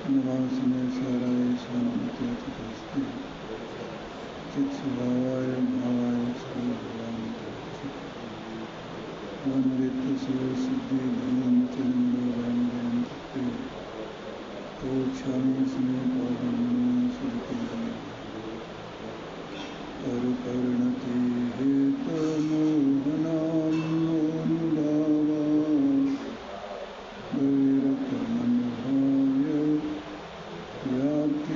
नमास्मे साराय स्वामित्याचितस्ते चित्स्वभावाय भावाय सर्वभूतानि वन्दितस्य सिद्धि धनं चलिन्दो वन्दन्ते ओच्छामि पादं सुरते परिकर्णते हेतमोहनां नोऽनुभावा वैरकमनुभाव्य व्याप्तिकलनासिकाय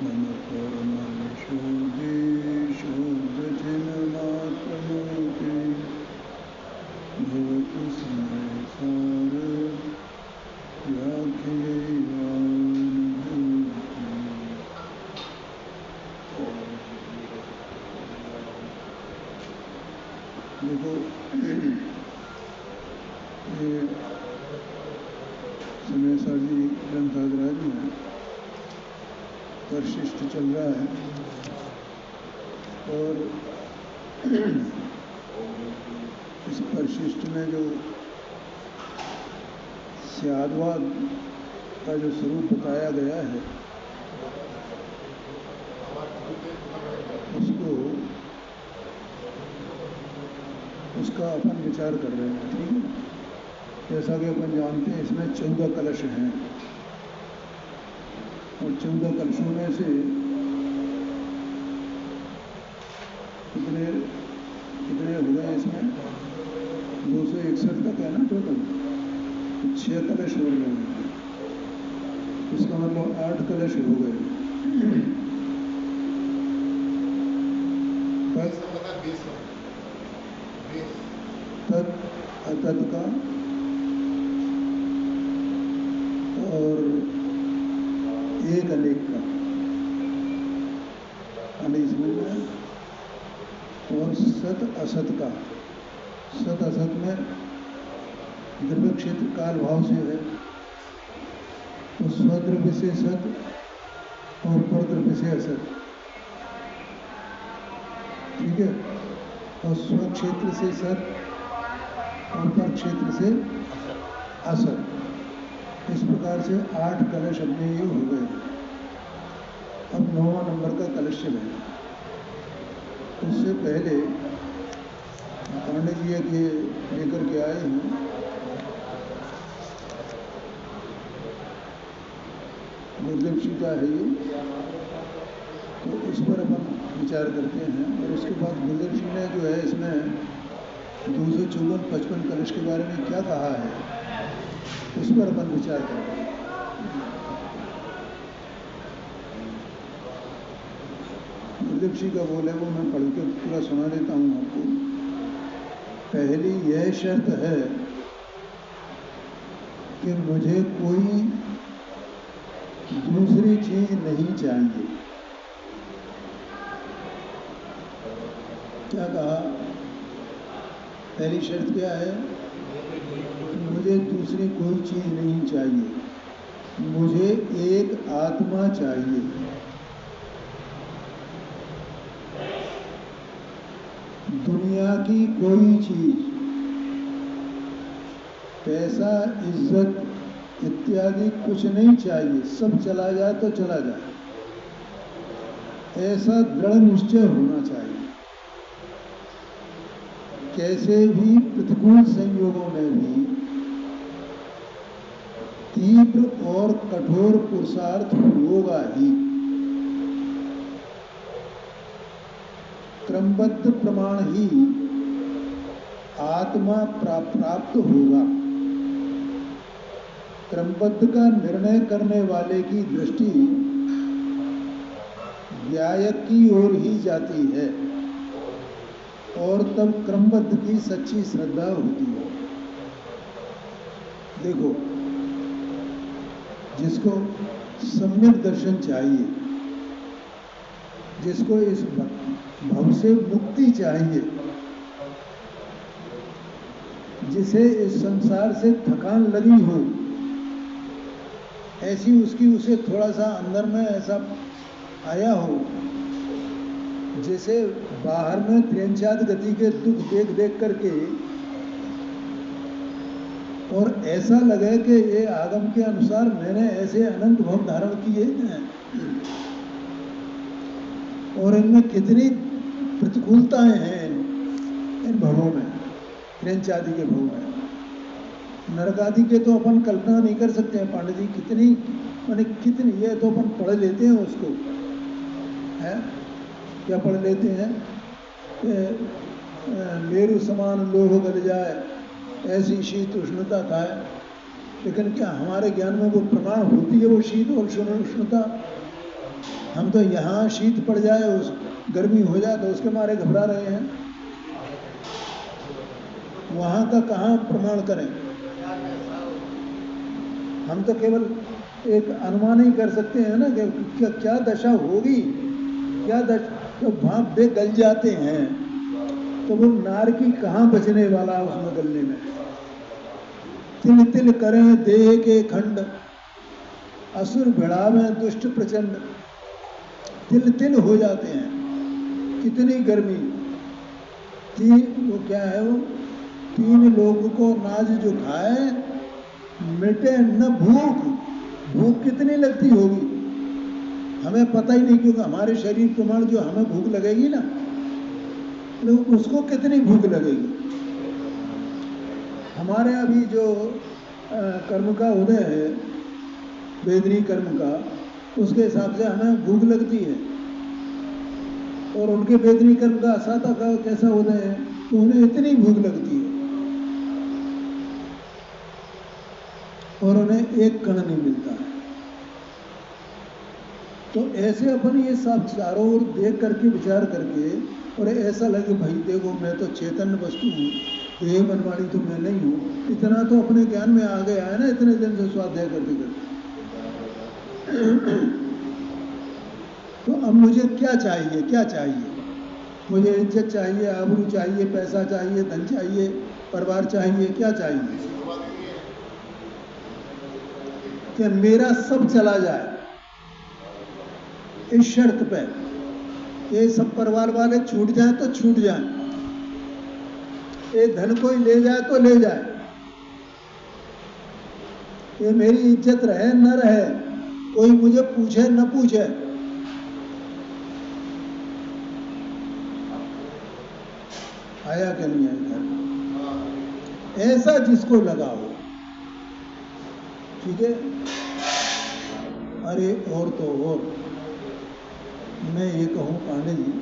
मम परमविशोदेशोदचिन्मात्रमूर्ते भवतु संसार देखो ये समेसा जी ग्रंथराज में परिशिष्ट चल रहा है और इस परिशिष्ट में जो स्याद्वाद का जो स्वरूप बताया गया है उसका अपन विचार कर रहे हैं। ठीक है, जैसा कि अपन जानते हैं इसमें 14 कलश हैं और 14 कलशों में से कितने हो गए इसमें 261 तक है ना टोटल, 6 कलश हो गए, इसका मतलब 8 कलश हो गए। तत् अतत् का और एक अनेक का इसमें और सत असत का। सत असत में द्रव्य क्षेत्र काल भाव से है तो स्वद्रव्य से सत और परद्रव्य से असत। ठीक है, और स्वक्षेत्र से सत और पर क्षेत्र से असत। इस प्रकार से 8 कलश अपने ये हो गए। अब 9वां नंबर का कलश है। उससे पहले पंडित जी के लेकर के आए हैं गुरुदेव जी का है ये, तो उस पर अपन विचार करते हैं। और उसके बाद गुरुदेव जी ने जो है इसमें 254-55 कलश के बारे में क्या कहा है उस पर अपन विचार करें। गुरुदेव जी का बोले वो मैं पढ़ के पूरा सुना देता हूँ आपको। पहली यह शर्त है कि मुझे कोई दूसरी चीज नहीं चाहिए। क्या कहा? पहली शर्त क्या है? मुझे दूसरी कोई चीज नहीं चाहिए, मुझे एक आत्मा चाहिए। दुनिया की कोई चीज, पैसा, इज्जत इत्यादि कुछ नहीं चाहिए, सब चला जाए तो चला जाए, ऐसा दृढ़ निश्चय होना चाहिए। कैसे भी प्रतिकूल संयोगों में भी तीव्र और कठोर पुरुषार्थ होगा ही। क्रमबद्ध प्रमाण ही आत्मा प्राप्त होगा। क्रमबद्ध का निर्णय करने वाले की दृष्टि व्यायक की ओर ही जाती है और तब क्रमबद्ध की सच्ची श्रद्धा होती है। देखो, जिसको सम्यक दर्शन चाहिए, जिसको इस भव से मुक्ति चाहिए, जिसे इस संसार से थकान लगी हो, ऐसी उसकी उसे थोड़ा सा अंदर में ऐसा आया हो जैसे बाहर में त्रेंचाद गति के दुख देख देख करके और ऐसा लगे कि ये आगम के अनुसार मैंने ऐसे अनंत भव धारण किए हैं और इनमें कितनी प्रतिकूलताएं हैं इन भवों में, क्रेंच आदि के भव में। नरक आदि के तो अपन कल्पना नहीं कर सकते हैं पांडे जी, कितनी माने कितनी, ये तो अपन पढ़ लेते हैं उसको, है क्या पढ़ लेते हैं मेरु समान लोह गल जाए, ऐसी शीत उष्णता था। लेकिन क्या हमारे ज्ञान में वो प्रमाण होती है वो शीत और उष्णता? हम तो यहाँ शीत पड़ जाए, उस गर्मी हो जाए तो उसके मारे घबरा रहे हैं। वहाँ का कहाँ प्रमाण करें? हम तो केवल एक अनुमान ही कर सकते हैं ना कि क्या दशा होगी, क्या दशा। तो भाप बे गल जाते हैं तो वो नार की कहाँ बचने वाला है उसमें गलने में। तिल तिल करें देह के खंड, असुर भिड़ावें दुष्ट प्रचंड। तिल तिल हो जाते हैं, कितनी गर्मी। वो क्या है, वो 3 लोग को नाज जो खाए मिटे न भूख। भूख कितनी लगती होगी हमें पता ही नहीं, क्योंकि हमारे शरीर प्रमाण जो हमें भूख लगेगी ना, तो उसको कितनी भूख लगेगी। हमारे अभी जो कर्म का उदय है, वेदनी कर्म का, उसके हिसाब से हमें भूख लगती है, और उनके वेदनी कर्म का असाता का कैसा उदय है तो उन्हें इतनी भूख लगती है और उन्हें एक कण नहीं मिलता है। तो ऐसे अपन ये सब चारों ओर देख करके विचार करके, और ऐसा लगे भाई देखो मैं तो चैतन्य वस्तु हूँ, ये मनवाणी तो मैं नहीं हूँ, इतना तो अपने ज्ञान में आ गया है ना इतने दिन से स्वाध्याय करते करते। तो अब मुझे क्या चाहिए, क्या चाहिए? मुझे इज्जत चाहिए, आबरू चाहिए, पैसा चाहिए, धन चाहिए, परिवार चाहिए, क्या चाहिए? कि मेरा सब चला जाए इस शर्त पे, ये सब परिवार वाले छूट जाए तो छूट जाए, ये धन कोई ले जाए तो ले जाए, ये मेरी इज्जत रहे न रहे, कोई मुझे पूछे न पूछे। आया क्या नहीं आया? ऐसा जिसको लगा हो, ठीक है। अरे और तो और मैं ये कहूँ पांडे जी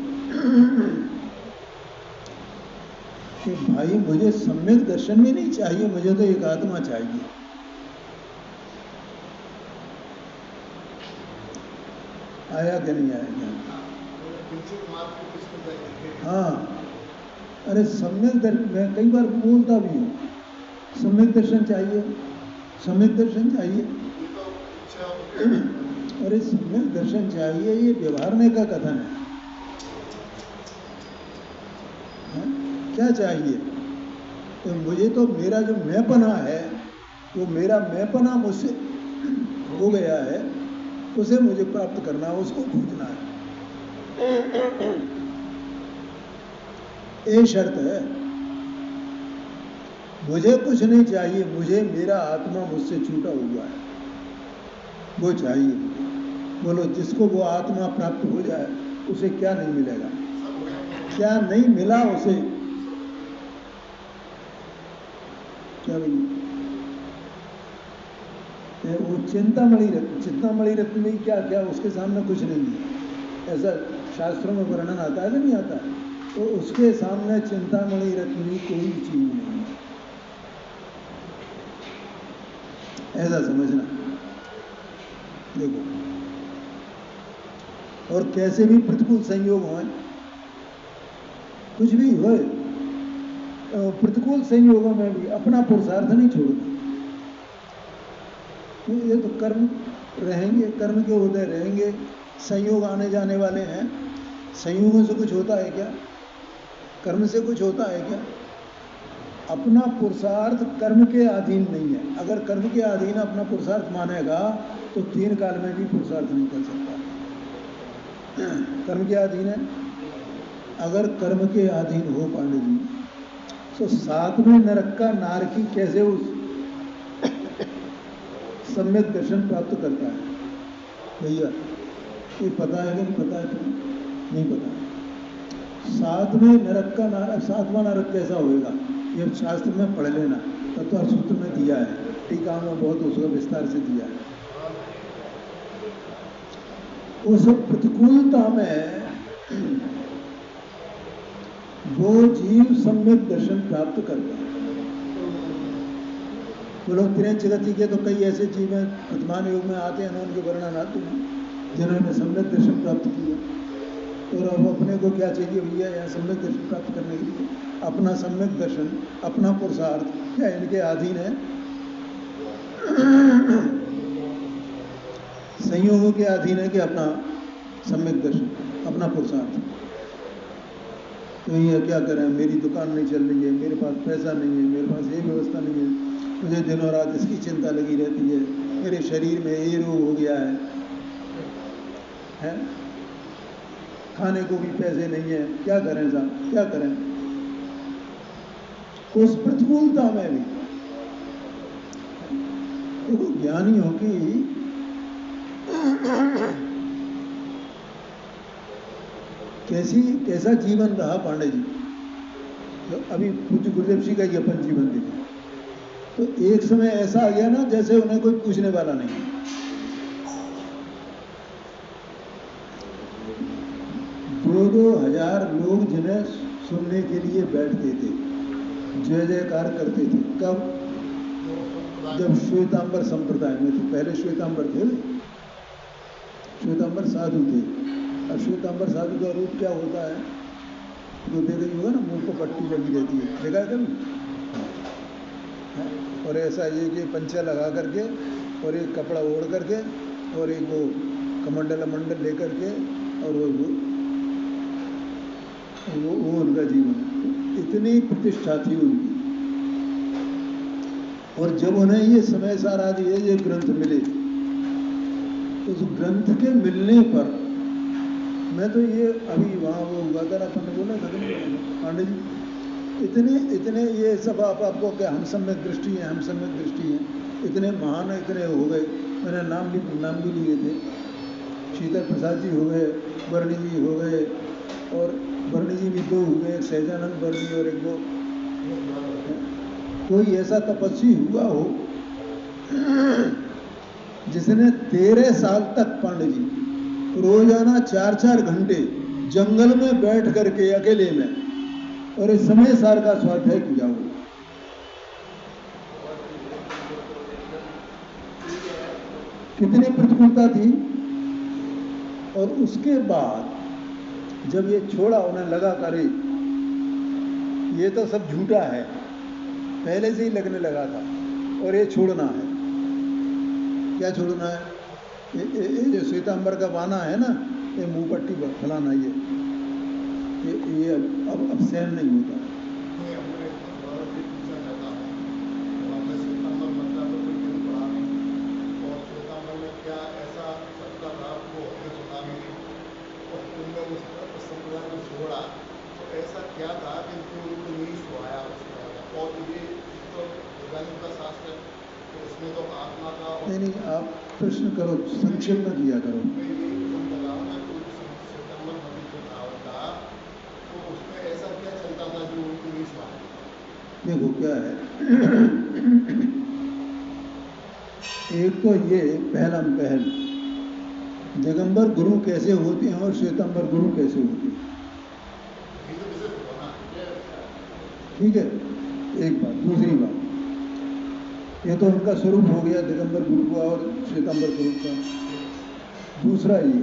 कि भाई मुझे सम्यक दर्शन भी नहीं चाहिए, मुझे तो एक आत्मा चाहिए। आया क्या नहीं आया क्या? हाँ, अरे सम्यक दर्शन, मैं कई बार बोलता भी हूँ, सम्यक दर्शन चाहिए, सम्यक दर्शन चाहिए। अरे सम्यक दर्शन चाहिए, ये व्यवहारने का कथन है। क्या चाहिए? तो मुझे तो मेरा जो मैंपना है, वो मेरा मैंपना मुझसे हो गया है, उसे मुझे प्राप्त करना है, उसको खोजना है। ये शर्त है। मुझे कुछ नहीं चाहिए, मुझे मेरा आत्मा मुझसे छूटा हुआ है वो चाहिए। बोलो जिसको वो आत्मा प्राप्त हो जाए उसे क्या नहीं मिलेगा? क्या नहीं मिला उसे? क्या भाई? वो चिंतामणि रत्न में क्या क्या उसके सामने कुछ नहीं है, ऐसा शास्त्रों में वर्णन आता है कि नहीं आता? तो उसके सामने चिंतामणि रत्न में कोई चीज नहीं है, ऐसा समझना। देखो, और कैसे भी प्रतिकूल संयोग हो, कुछ भी हो, प्रतिकूल संयोगों में भी अपना पुरुषार्थ नहीं छोड़ना। ये तो कर्म रहेंगे, कर्म के उदय रहेंगे, संयोग आने जाने वाले हैं। संयोगों से कुछ होता है क्या? कर्म से कुछ होता है क्या? अपना पुरुषार्थ कर्म के अधीन नहीं है। अगर कर्म के अधीन अपना पुरुषार्थ मानेगा तो 3 काल में भी पुरुषार्थ नहीं कर सकता। कर्म के अधीन है। अगर कर्म के अधीन हो पांडे जी, तो 7वें नरक का नारकी कैसे सम्यक दर्शन प्राप्त करता है। भैया ये पता है कि नहीं पता है? तुम्हें नहीं पता। सातवें नरक का सातवां नरक कैसा होएगा ये शास्त्र में पढ़ लेना, तत्व सूत्र में दिया है, टीका में बहुत उसका विस्तार से दिया है। उस प्रतिकूलता में वो जीव सम्यक दर्शन प्राप्त करता है। वो लोग त्रिंच गति के तो कई ऐसे जीव हैं वर्तमान युग में आते हैं, उनके वर्णन आते हैं जिन्होंने सम्यक दर्शन प्राप्त किया। और अब अपने को क्या चाहिए भैया यहाँ सम्यक दर्शन प्राप्त करने के लिए? अपना सम्यक दर्शन, अपना पुरुषार्थ क्या इनके अधीन है? संयोगों के अधीन है कि अपना सम्यक दर्शन, अपना पुरुषार्थ। तो ये क्या करें, मेरी दुकान नहीं चल रही है, मेरे पास पैसा नहीं है, मेरे पास ये व्यवस्था नहीं है, मुझे दिनों रात इसकी चिंता लगी रहती है, मेरे शरीर में ये रोग हो गया है? खाने को भी पैसे नहीं है, क्या करें साहब, क्या करें? उस प्रतिकूलता में भी देखो ज्ञानियों की कैसा जीवन रहा पांडे जी। तो अभी पूज्य गुरुदेव जी का ही अपन जीवन देखें तो एक समय ऐसा आ गया ना जैसे उन्हें कोई पूछने वाला नहीं। 2-2 हजार लोग जिन्हें सुनने के लिए बैठते थे, जय जयकार करते थे। कब? जब श्वेतांबर संप्रदाय में थे। पहले श्वेतांबर थे, श्वेतांबर साधु थे। और श्वेतांबर साधु का रूप क्या होता है? जो देखा होगा ना, मुंह को पट्टी लगी रहती है, देखा है कभी? और ऐसा ये पंचा लगा करके और एक कपड़ा ओढ़ करके और एक वो कमंडल मंडल लेकर के और वो उनका जीवन, इतनी प्रतिष्ठा थी उनकी। और जब उन्हें ये समय सार आदि ये ग्रंथ मिले, उस ग्रंथ के मिलने पर मैं तो ये अभी वहाँ वो हुआ था, अपन ने बोला था पांडे जी, इतने ये सब आपको क्या हम सम्यक दृष्टि है, हम सम्यक दृष्टि है, इतने महान इतने हो गए। मैंने नाम भी लिए थे, शीतल प्रसाद जी हो गए, वर्णी जी हो गए, और वर्णी जी भी 2 हो गए, एक सहजानंद वर्णी और एक वो। कोई ऐसा तपस्वी हुआ हो जिसने 13 साल तक पांडे जी रोजाना 4-4 घंटे जंगल में बैठ करके अकेले में और इस समय सार का स्वाध्याय किया हो। कितनी प्रतिकूलता थी। और उसके बाद जब ये छोड़ा, उन्हें लगा करे ये तो सब झूठा है, पहले से ही लगने लगा था, और ये छोड़ना है। क्या छोड़ना है? ये जो श्वेतांबर का बाना है ना, ये मुंह पट्टी फलाना, ये अब सहन नहीं होता। क्या था कि उनको नहीं सुहाया उसका, और ये तो गणित का शास्त्र, तो इसमें तो आत्मा का नहीं, आप प्रश्न करो, संक्षेप में दिया करो। तो उसमें ऐसा क्या चलता था जो उनको नहीं सुहाया? देखो क्या है, एक तो ये पहल दिगंबर गुरु कैसे होते हैं और श्वेतांबर गुरु कैसे होते हैं, ठीक है, एक बात। दूसरी बात, ये तो उनका स्वरूप हो गया दिगंबर गुरु का और श्वेतांबर गुरु का। दूसरा ये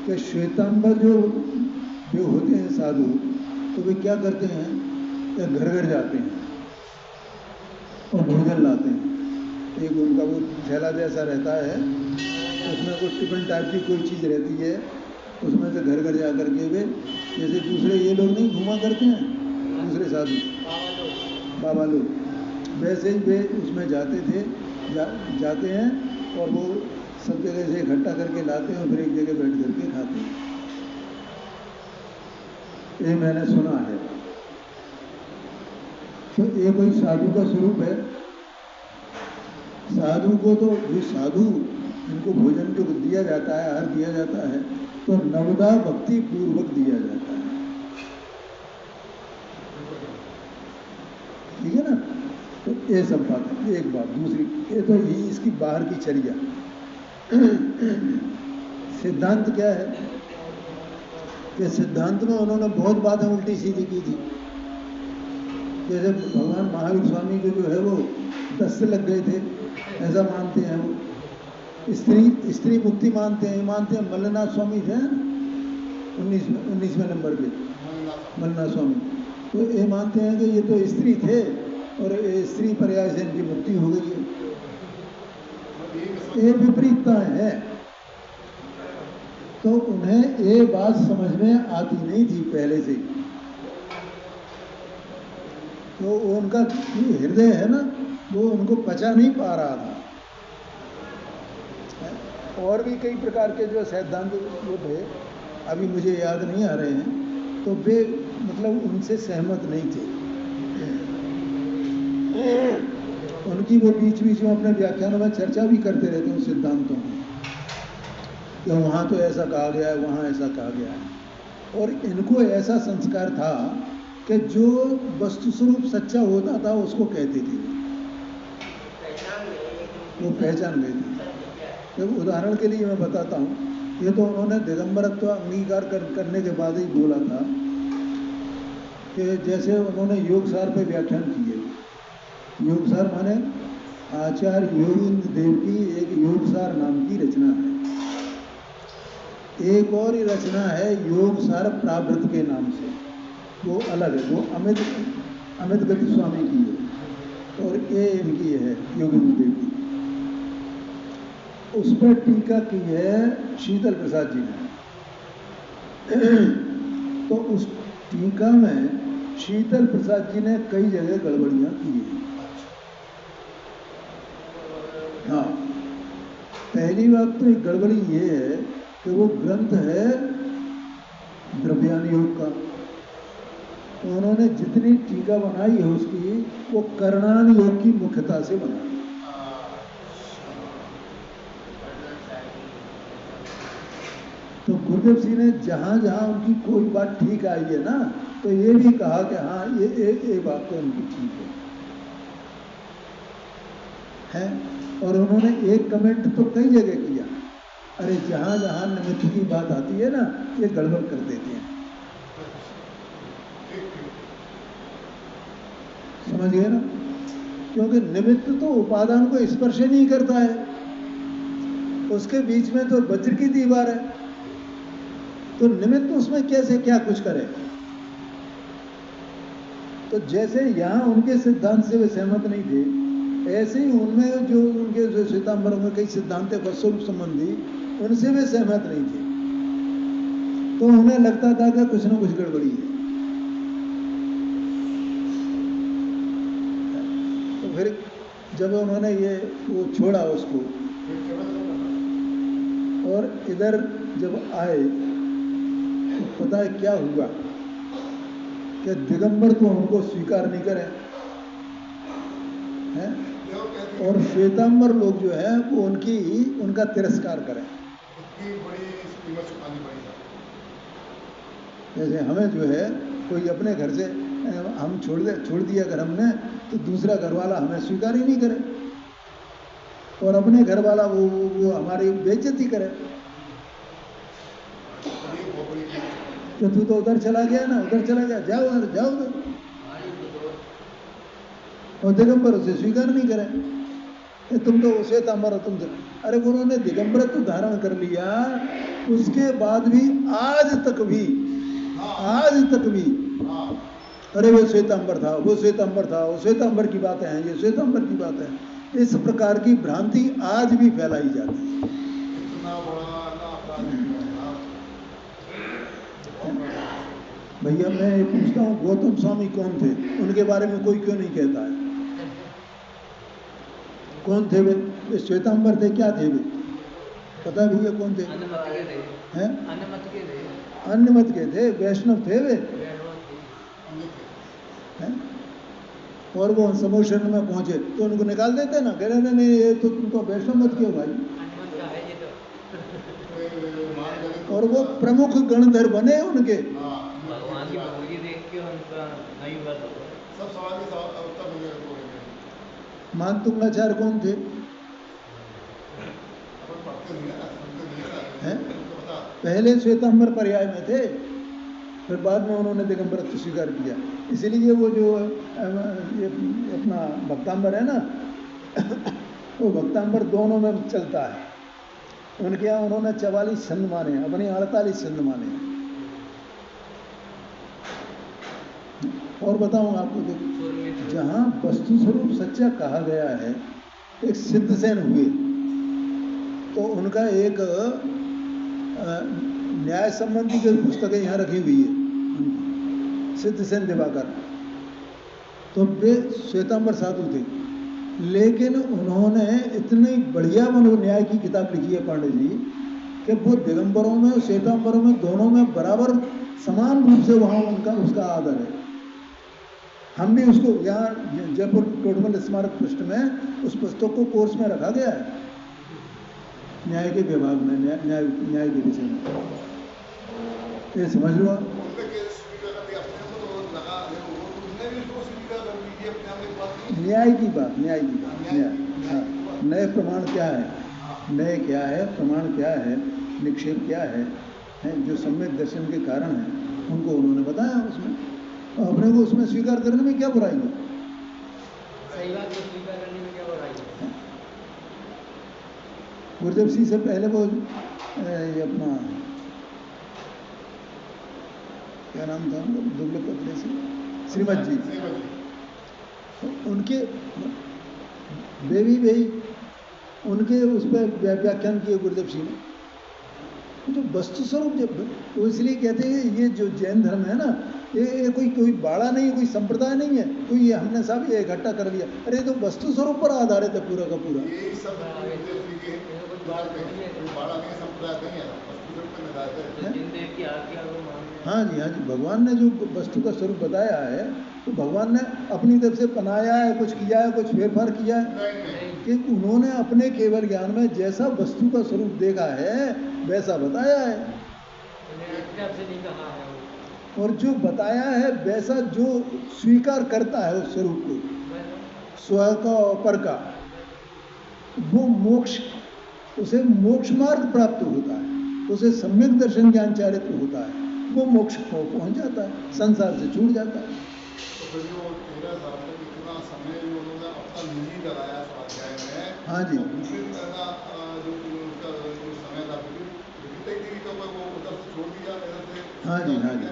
कि श्वेतांबर जो होते हैं साधु, तो वे क्या करते हैं, या घर घर जाते हैं और भोजन लाते हैं। एक उनका वो थैला जैसा रहता है, उसमें कोई टिफिन टाइप की कोई चीज़ रहती है, उसमें से घर घर जा करके वे, जैसे दूसरे ये लोग नहीं घूमा करते हैं, दूसरे साधु बाबा लोग, वैसे ही वे उसमें जाते थे, जाते हैं और वो सब जगह से इकट्ठा करके लाते हैं और फिर एक जगह बैठ करके खाते हैं। ये मैंने सुना है। तो ये कोई साधु का स्वरूप है? साधु को तो जो साधु इनको भोजन जो दिया जाता है, आहार दिया जाता है, तो नवदा भक्ति पूर्वक दिया जाता है। ठीक है ना? तो ये सब बात है। एक बात। दूसरी, ये तो ही इसकी बाहर की चर्या। सिद्धांत क्या है कि सिद्धांत में उन्होंने बहुत बातें उल्टी सीधी की थी। जैसे भगवान महावीर स्वामी को जो है वो 10 से लग गए थे, ऐसा मानते हैं वो। स्त्री मुक्ति मानते हैं मल्लनाथ स्वामी थे 19वें नंबर पे, मल्लनाथ स्वामी। तो ये मानते हैं कि ये तो स्त्री थे और स्त्री पर्याय से इनकी मुक्ति हो गई है। ये विपरीतता है। तो उन्हें ये बात समझ में आती नहीं थी पहले से। तो उनका हृदय है ना, वो उनको पचा नहीं पा रहा था। और भी कई प्रकार के जो सिद्धांत वो थे, अभी मुझे याद नहीं आ रहे हैं, तो वे मतलब उनसे सहमत नहीं थे। उनकी वो बीच बीच में अपने व्याख्यानों में चर्चा भी करते रहते हैं सिद्धांतों में, कि वहाँ तो ऐसा कहा गया है, वहाँ ऐसा कहा गया है। और इनको ऐसा संस्कार था कि जो वस्तु स्वरूप सच्चा होता था उसको कहते थे, वो पहचान गए थे। तो उदाहरण के लिए मैं बताता हूँ, ये तो उन्होंने दिगंबरत्व अंगीकार करने के बाद ही बोला था कि जैसे उन्होंने योगसार पे व्याख्यान किए। योगसार माने आचार्य योगेंद्र देव की एक योगसार नाम की रचना है। एक और ही रचना है योगसार प्रावृत के नाम से, वो अलग है, वो अमित गति स्वामी की है और ये इनकी है योगेंद्र देव की। उस पर टीका की है शीतल प्रसाद जी ने। तो उस टीका में शीतल प्रसाद जी ने कई जगह गड़बड़ियां की हैं। हाँ, पहली बात तो एक गड़बड़ी ये है कि वो ग्रंथ है द्रव्यान योग का। उन्होंने जितनी टीका बनाई है उसकी, वो कर्णान योग की मुख्यता से बनाई। तो गुरुदेव सिंह ने जहां जहां उनकी कोई बात ठीक आई है ना, तो ये भी कहा कि हाँ ये बात तो उनकी ठीक है। और उन्होंने एक कमेंट तो कई जगह किया, अरे जहां जहां निमित्त की बात आती है ना, ये गड़बड़ कर देते हैं। समझ गए ना? क्योंकि निमित्त तो उपादान को स्पर्श नहीं करता है, उसके बीच में तो वज्र की दीवार है, तो निमित्त उसमें कैसे क्या कुछ करे। तो जैसे यहां उनके सिद्धांत से वे सहमत नहीं थे, ऐसे ही उनमें जो उनके जो श्वेतांबरों में कई सिद्धांत है वस्तुरूप संबंधी, उनसे वे सहमत नहीं थे। तो उन्हें लगता था कि कुछ ना कुछ गड़बड़ी है। तो फिर जब उन्होंने ये वो छोड़ा उसको और इधर जब आए, तो पता है क्या हुआ कि दिगंबर तो उनको स्वीकार नहीं करें हैं, और श्वेतांबर लोग जो है वो उनका तिरस्कार करें। जैसे हमें जो है कोई अपने घर से हम छोड़ दिया अगर हमने, तो दूसरा घर वाला हमें स्वीकार ही नहीं करे, और अपने घर वाला वो हमारी बेइज्जती करे। तो तू तो उधर चला गया ना, उधर चला गया, जाओ उधर, जाओ उधर। और दिगंबर उसे स्वीकार नहीं करे, तुम तो श्वेतांबर हो, तुम तो। अरे उन्होंने दिगंबरत्व धारण कर लिया, उसके बाद भी आज तक भी अरे वो श्वेतांबर था, वो श्वेतांबर था, वो श्वेतांबर की बातें हैं, ये श्वेतांबर की बातें हैं। इस प्रकार की भ्रांति आज भी फैलाई जाती है। भैया मैं ये पूछता हूँ, गौतम स्वामी कौन थे? उनके बारे में कोई क्यों नहीं कहता है? कौन थे वे? श्वेतांबर थे? क्या थे वे? पता है भैया कौन थे? अन्य मत के थे, वैष्णव थे वे हैं। और वो समोशन में पहुंचे तो उनको निकाल देते ना, कह रहे नहीं ये तो तुमको वैष्णव मत किया भाई। और वो प्रमुख गणधर बने उनके। भगवान की भगवती देख के उनका नहीं बात हो सब सवाल के उत्तर मिले उनको। मानतुंगाचार्य कौन थे? पहले श्वेतांबर पर्याय में थे, फिर बाद में उन्होंने दिगंबरत्व स्वीकार किया। इसीलिए वो जो ये अपना भक्तांबर है ना वो भक्तांबर दोनों में चलता है। उनके यहाँ उन्होंने 44 छंद माने, अपने 48 छंद माने। और बताऊंगा आपको, देखो जहाँ वस्तु स्वरूप सच्चा कहा गया है, एक सिद्धसेन हुए तो उनका एक न्याय संबंधी की पुस्तकें यहाँ रखी हुई है, सिद्धसेन दिवाकर। तो वे श्वेतांबर साधु थे, लेकिन उन्होंने इतनी बढ़िया न्याय की किताब लिखी है पांडे जी कि वो दिगंबरों में और श्वेतांबरों में दोनों में बराबर समान रूप से वहाँ उनका उसका आदर है। हम भी उसको यहाँ जयपुर टोडमल स्मारक पृष्ठ में उस पुस्तक को कोर्स में रखा गया है, न्याय के विभाग में, न्याय के विषय में। ये समझ लो आप। न्याय की बात न्याय। हाँ, नए प्रमाण क्या है, नए क्या है, प्रमाण क्या है, निक्षेप क्या है, जो सम्यक दर्शन के कारण है, उनको उन्होंने बताया उसमें। अपने को उसमें स्वीकार करने में क्या बुराई है? सही बात को स्वीकार करने में क्या बुराई है? गुरुदेव सिंह से पहले वो ये अपना क्या नाम था उनका, दुबले पतले से श्रीमत जी, उनके बेबी भाई उनके उस पर व्याख्यान किए गुरुदेव सिंह ने। जो वस्तु स्वरूप जब वो इसलिए कहते हैं ये जो जैन धर्म है ना, ये कोई बाड़ा नहीं है, कोई संप्रदाय नहीं है, कोई ये हमने साहब ये इकट्ठा कर लिया। अरे तो वस्तु स्वरूप पर आधारित है पूरा का पूरा। हाँ जी, हाँ जी, भगवान ने जो वस्तु का स्वरूप बताया है तो भगवान ने अपनी तरफ से बनाया है, कुछ किया है, कुछ फेरफार किया है कि उन्होंने अपने केवल ज्ञान में जैसा वस्तु का स्वरूप देखा है वैसा बताया है। और जो बताया है वैसा जो स्वीकार करता है उस स्वरूप को, स्व का और पर का, वो मोक्ष, उसे मोक्ष मार्ग प्राप्त होता है, उसे सम्यक दर्शन ज्ञान चारित्र होता है, वो मोक्ष को पहुंच जाता है, संसार से छूट जाता है। हाँ जी, हाँ जी, हाँ जी,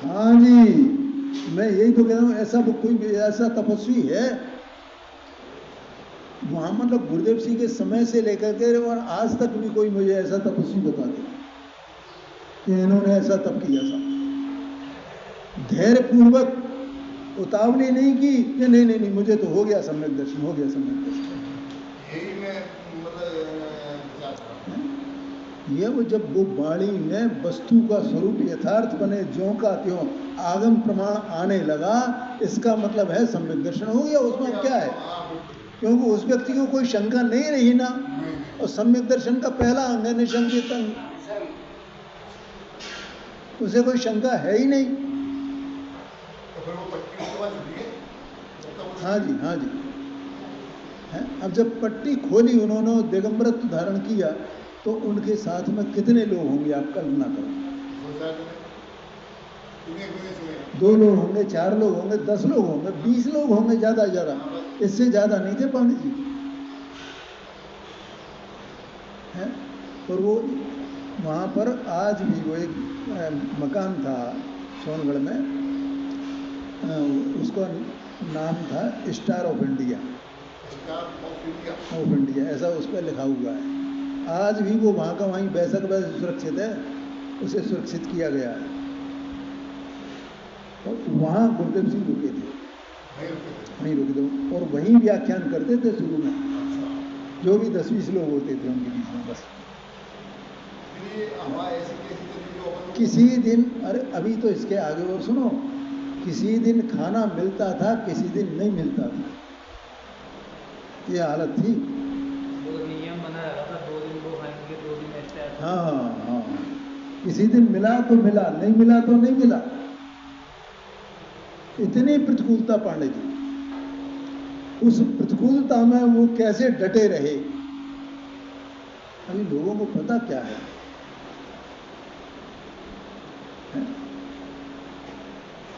हाँ जी, मैं यही तो कह रहा हूँ। ऐसा कोई ऐसा तपस्वी है वहाँ, मतलब गुरुदेव सिंह के समय से लेकर के और आज तक भी कोई मुझे ऐसा तपस्वी बता दे कि इन्होंने ऐसा तप किया था, धैर्य पूर्वक, उतावली नहीं की कि नहीं नहीं नहीं मुझे तो हो गया सम्यक दर्शन, हो गया सम्यक दर्शन। यही मैं ये वो जब वो वाणी में वस्तु का स्वरूप यथार्थ बने, ज्यों का त्यों आगम प्रमाण आने लगा, इसका मतलब है सम्यक दर्शन हो गया। उसमें क्या है, क्योंकि उस व्यक्ति को कोई शंका नहीं रही ना, और सम्यक दर्शन का पहला अंग है निशंकित अंग, उसे कोई शंका है ही नहीं। हाँ जी, हाँ जी, है। अब जब पट्टी खोली उन्होंने, दिगंबरत्व धारण किया, तो उनके साथ में कितने लोग होंगे आप कल्पना करो। 2 लोग होंगे, 4 लोग होंगे, 10 लोग होंगे, 20 लोग होंगे, ज्यादा ज्यादा, इससे ज्यादा नहीं थे पांडे जी, है। और वो वहाँ पर आज भी वो एक मकान था सोनगढ़ में, उसका नाम था star of India, of India ऐसा उस पर लिखा हुआ है। आज भी वो वहाँ का वहीं वैसा का वैसा सुरक्षित है, उसे सुरक्षित किया गया है। और वहाँ गुरुदेव सिंह रुके थे, वहीं रुके थे, और वहीं व्याख्यान करते थे शुरू में, जो भी 10-20 लोग होते थे उनके बीच में, बस फिर ये हवा ऐसी कैसी चली जो अपन किसी दिन, अरे अभी तो इसके आगे और सुनो, किसी दिन खाना मिलता था, किसी दिन नहीं मिलता था, ये हालत थी। वो नियम बना रहा था 2 दिन वो खाएंगे 2 दिन एक्स्ट्रा। हाँ हाँ, किसी दिन मिला तो मिला, नहीं मिला तो नहीं मिला। इतनी प्रतिकूलता पांडे जी, उस प्रतिकूलता में वो कैसे डटे रहे, अभी लोगों को पता क्या है?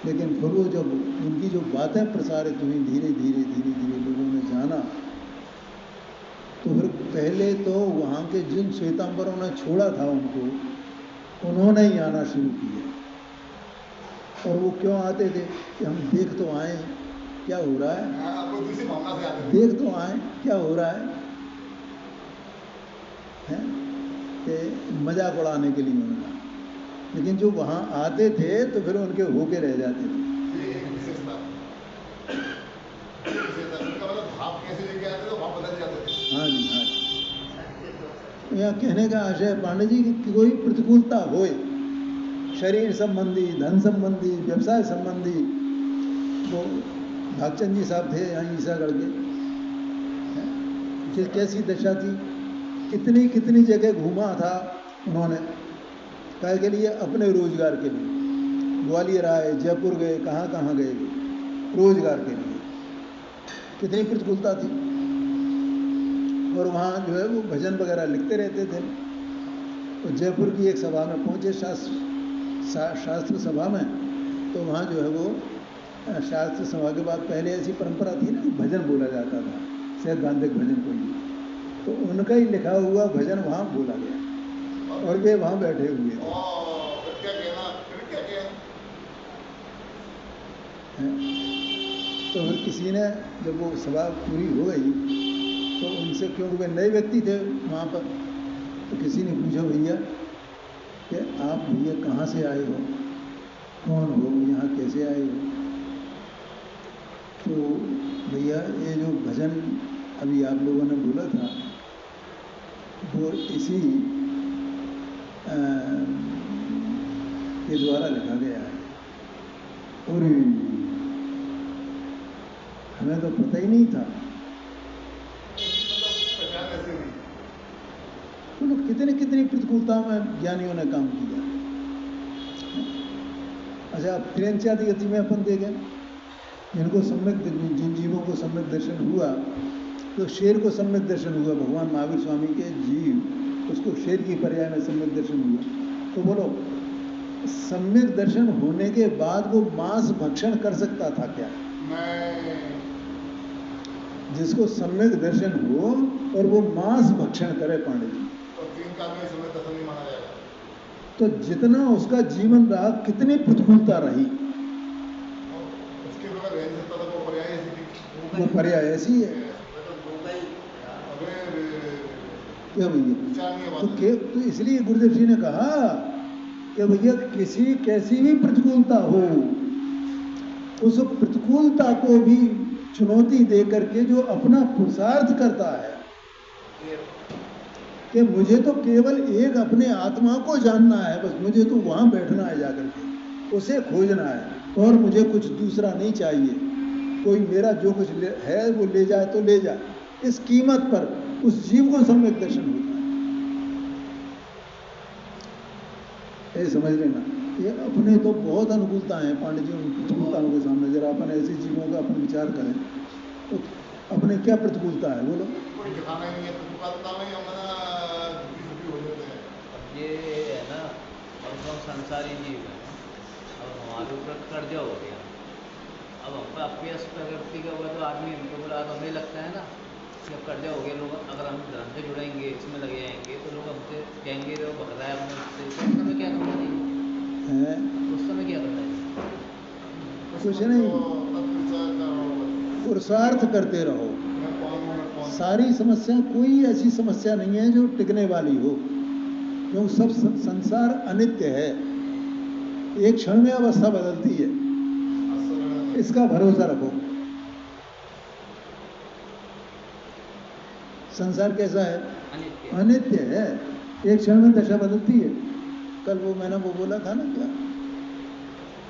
लेकिन फिर वो जब उनकी जो बातें प्रसारित हुई, धीरे धीरे धीरे धीरे लोगों ने जाना, तो फिर पहले तो वहाँ के जिन श्वेतांबरों ने छोड़ा था उनको, उन्होंने ही आना शुरू किया। और वो क्यों आते थे कि हम देख तो आए क्या हो रहा है, आपको दूसरी भावना से आते थे। देख तो आए क्या हो रहा है? कि मजाक उड़ाने के लिए उन्होंने। लेकिन जो वहाँ आते थे तो फिर उनके होके रह जाते थे। ये एक विशेषता, उनका मतलब भाव कैसे लेके आते थे, भाव बदल जाते थे। हाँ जी, हाँ जी। यहाँ कहने का आशय पांडे जी कि कोई प्रतिकूलता होए, शरीर संबंधी, धन संबंधी, व्यवसाय संबंधी, वो भागचंद जी साहब थे यहाँ ईसागढ़ के, फिर कैसी दशा थी, कितनी कितनी जगह घूमा था उन्होंने, काय के लिए? अपने रोजगार के लिए। ग्वालियर आए, जयपुर गए, कहाँ कहाँ गए, रोजगार के लिए। कितनी प्रतिकूलता थी। और वहाँ जो है वो भजन वगैरह लिखते रहते थे। तो जयपुर की एक सभा में पहुँचे, शास्त्र सभा में, तो वहाँ जो है वो शास्त्र सभा के बाद पहले ऐसी परंपरा थी ना, भजन बोला जाता था, सैद्धांतिक भजन कोई, तो उनका ही लिखा हुआ भजन वहाँ बोला गया और वे वहाँ बैठे हुए थे। क्या कहना, फिर क्या कहना? तो फिर किसी ने, जब वो सभा पूरी हो गई, तो उनसे, क्योंकि वे नए व्यक्ति थे वहाँ पर, तो किसी ने पूछा, भैया कि आप भैया कहाँ से आए हो, कौन हो, यहाँ कैसे आए हो? तो भैया ये जो भजन अभी आप लोगों ने बोला था, वो इसी के द्वारा लिखा गया है। और हमें तो पता ही नहीं था। तो कितनी कितनी प्रतिकूलताओं में ज्ञानियों ने काम किया। अच्छा, अब त्रियंचादि गति में अपन देखें, जिनको सम्यक, जिन जीवों को सम्यक दर्शन हुआ, तो शेर को सम्यक दर्शन हुआ, भगवान महावीर स्वामी के जीव, उसको शेर की पर्याय में सम्यक दर्शन हुआ। तो बोलो, सम्यक दर्शन होने के बाद वो मांस भक्षण कर सकता था क्या? जिसको सम्यक दर्शन हो और वो मांस भक्षण करे पांडे जी, तो 3 काल में सम्यक दर्शन नहीं माना जाएगा। तो जितना उसका जीवन रहा, कितनी प्रतिकूलता रही, उसके बगैर रह नहीं सकता था, वो पर्याय ऐसी थी। वो पर्याय ऐसी है। क्या भैया? तो इसलिए गुरुदेव जी ने कहा कि भैया किसी कैसी भी प्रतिकूलता हो, उस प्रतिकूलता को भी चुनौती दे करके जो अपना पुरुषार्थ करता है कि मुझे तो केवल एक अपने आत्मा को जानना है, बस मुझे तो वहाँ बैठना है जाकर के, उसे खोजना है, और मुझे कुछ दूसरा नहीं चाहिए, कोई मेरा जो कुछ है वो ले जाए तो ले जाए, इस कीमत पर उस जीव को सम्यक दर्शन होता है। ये समझ लेना, ये अपने तो बहुत अनुकूलता है पांडे जी, उन प्रतिकूलताओं के सामने जरा अपन ऐसे जीवों का अपन विचार करें तो अपने क्या प्रतिकूलता है, बोलो? कोई दिखाना ही नहीं है, प्रतिकूलता में हम हो जाते हैं। अब ये है ना, अब हम संसारी जीव हैं, अब हमारे ऊपर कर्जा हो गया, अब हम पर अभ्यास प्रकृति का हुआ तो आदमी हमको बुरा तो हमें लगता है ना कि अब कर्जा हो गया, लोग अगर हम धर्म से जुड़ेंगे, इसमें लगे जाएंगे, तो लोग हमसे कहेंगे तो भग रहा है अपने उससे, तो उस समय क्या करना चाहिए? उस समय क्या करना चाहिए? कुछ नहीं, पुरुषार्थ करते रहो। सारी समस्या, कोई ऐसी समस्या नहीं है जो टिकने वाली हो, क्योंकि सब संसार अनित्य है, एक क्षण में अवस्था बदलती है, इसका भरोसा रखो। संसार कैसा है? अनित्य है। एक क्षण में दशा बदलती है। कल वो मैंने वो बोला था ना, क्या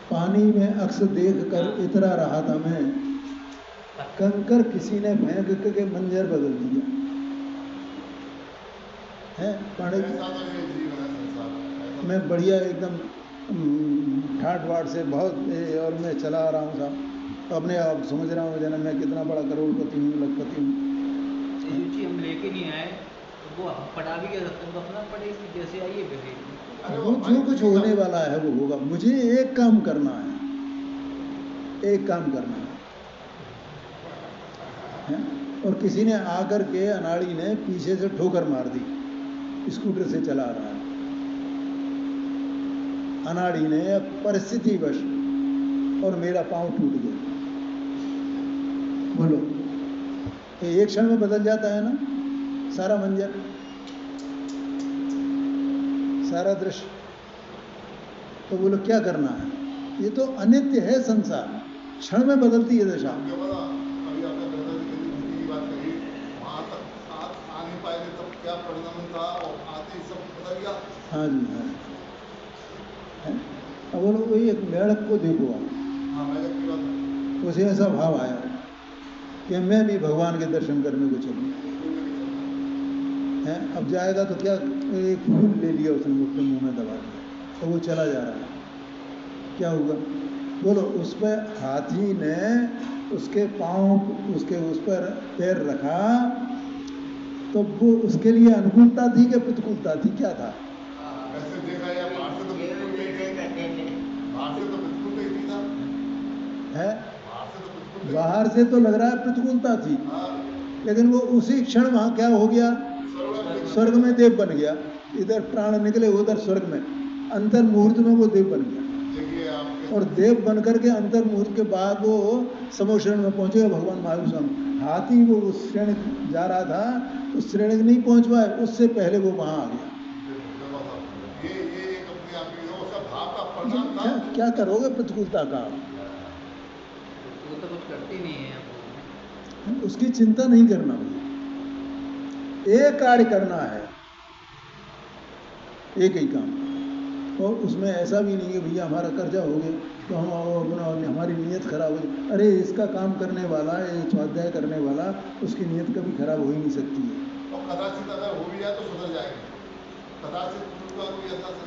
पानी में अक्स देख कर इतरा रहा था मैं, कंकर किसी ने फेंक के मंजर बदल दिया है। पानी ऐसा तो ये जीवन है संसार में, मैं बढ़िया एकदम ठाट वाट से बहुत और मैं चला रहा हूँ साहब, अपने आप समझ रहा हूँ जना मैं कितना बड़ा करोड़पति हूँ, लखपति हूँ। रुचि हम लेके नहीं आए तो वो हम पढ़ा भी कह सकते हैं, तो अपना पढ़ेगी, जैसे आइए वैसे। अरे वो जो कुछ होने वाला है वो होगा। मुझे एक काम करना है, एक काम करना है? और किसी ने आकर के, अनाड़ी ने पीछे से ठोकर मार दी, स्कूटर से चला रहा है, अनाड़ी ने परिस्थितिवश, और मेरा पांव टूट गया। बोलो, तो एक क्षण में बदल जाता है ना सारा मंजर, सारा दृश्य। तो बोलो क्या करना है? ये तो अनित्य है संसार, क्षण में बदलती है दशा। आपके पता, अभी आपने दादाजी की जिंदगी की बात कही, वहाँ तक आ नहीं पाए थे तब क्या परिणाम था, और आते ही सब बदल गया। हाँ जी, हाँ। अब बोलो वही एक मेढक को देखो आप, हाँ मेढक की बात है। उसे ऐसा भाव आया कि मैं भी भगवान के दर्शन करने को चलूँ है। अब जाएगा तो क्या, एक फूल ले लिया उसने, अपने मुंह में दबा दिया, तो वो चला जा रहा है। क्या होगा बोलो? उस पर हाथी ने उसके पाँव, उसके उस पर पैर रखा, तो वो उसके लिए अनुकूलता थी कि प्रतिकूलता थी, क्या था? ऐसे देखा या बाहर से तो बिल्कुल नहीं थे, बाहर से तो बिल्कुल नहीं थी ना, है बाहर से तो बिल्कुल नहीं। बाहर से तो लग रहा है प्रतिकूलता थी, हाँ, लेकिन वो उसी क्षण वहाँ क्या हो गया? स्वर्ग में देव बन गया। इधर प्राण निकले, उधर स्वर्ग में, अंतर मुहूर्त में वो देव बन गया। देखिए आपके, और देव बन करके अंतर मुहूर्त के बाद वो समोशरण में पहुंचेगा भगवान महावीर स्वामी। हाथी वो उस श्रेणी जा रहा था, उस श्रेणी नहीं पहुंच पाए, उससे पहले वो वहां आ गया। ये एक अपने आप ही उसका भाव का परिणाम था। क्या करोगे प्रतिकूलता का? वो तो कुछ करती नहीं है, उसकी चिंता नहीं करना भैया, एक कार्य करना है, एक ही काम। और उसमें ऐसा भी नहीं है भैया हमारा कर्जा हो गया तो हम हमारी नीयत खराब हो गई। अरे इसका काम करने वाला, ये स्वाध्याय करने वाला, उसकी नीयत कभी खराब हो ही नहीं सकती है। और कदाचित अगर हो भी जाए तो सुधर जाएगी, कदाचित।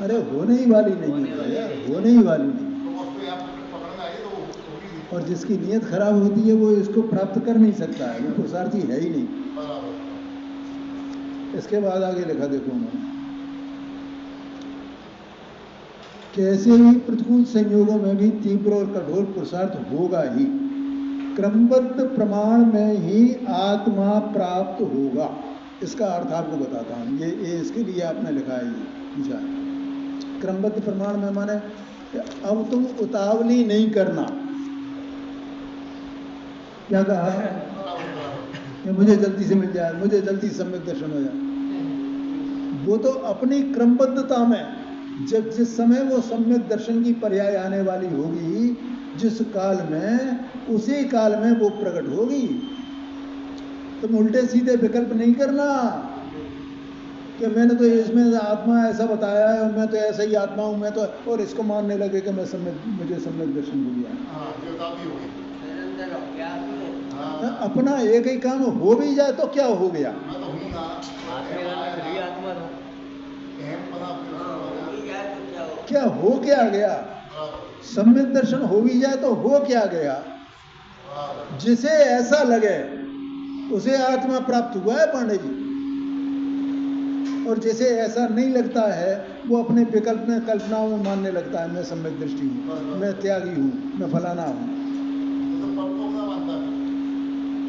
अरे होने ही वाली नहीं है भैया, होने ही वाली नहीं। तो उसको यहाँ पकड़ना आई तो होगी नहीं। और जिसकी नीयत खराब होती है वो इसको प्राप्त कर नहीं सकता है, वो पुरुषार्थी है ही नहीं। इसके बाद आगे लिखा देखो उन्होंने, कैसे ही प्रतिकूल संयोगों में भी तीव्र और कठोर पुरुषार्थ होगा ही, क्रमबद्ध प्रमाण में ही आत्मा प्राप्त होगा। इसका अर्थ आपको बताता हूँ, ये इसके लिए आपने लिखा है, ये पूछा है। क्रमबद्ध प्रमाण में माने अब तुम उतावली नहीं करना। क्या कहा कि मुझे जल्दी से मिल जाए, मुझे जल्दी सम्यक दर्शन हो जाए। वो तो अपनी क्रमबद्धता में, जब जिस समय वो सम्यक दर्शन की पर्याय आने वाली होगी, जिस काल में, उसी काल में वो प्रकट होगी। तुम उल्टे सीधे विकल्प नहीं करना कि मैंने तो इसमें आत्मा ऐसा बताया है और मैं तो ऐसा ही आत्मा हूं, मैं तो, और इसको मानने लगे कि मैं मुझे सम्यक दर्शन हो गया। अपना एक ही काम हो भी जाए तो क्या हो गया? क्या हो क्या गया? सम्यक दर्शन हो भी जाए तो हो क्या गया? जिसे ऐसा लगे उसे आत्मा प्राप्त हुआ है पांडे जी, और जिसे ऐसा नहीं लगता है वो अपने विकल्प में, कल्पनाओं में मानने लगता है मैं सम्यक दृष्टि हूँ, मैं त्यागी हूँ, मैं फलाना हूँ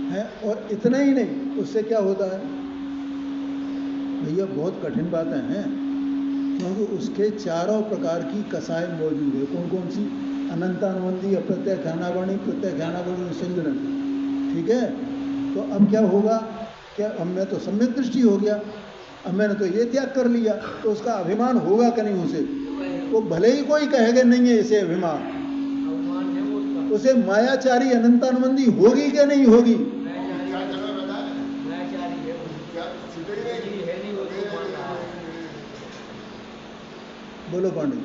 है। और इतना ही नहीं, उससे क्या होता है भैया, बहुत कठिन बातें हैं, क्योंकि उसके चारों प्रकार की कसाएं मौजूद है। कौन कौन सी? अनंतानुबंधी, अप्रत्यय ख्यानावरणी, प्रत्यय ख्यानावरणी, संजनन। ठीक है, तो अब क्या होगा? क्या अब मैं तो सम्यक दृष्टि हो गया, अब मैंने तो ये त्याग कर लिया, तो उसका अभिमान होगा कि नहीं उसे? वो भले ही कोई कहेगा नहीं है इसे अभिमान, उसे मायाचारी अनंतानुबंधी होगी कि नहीं होगी? बोलो पांडे।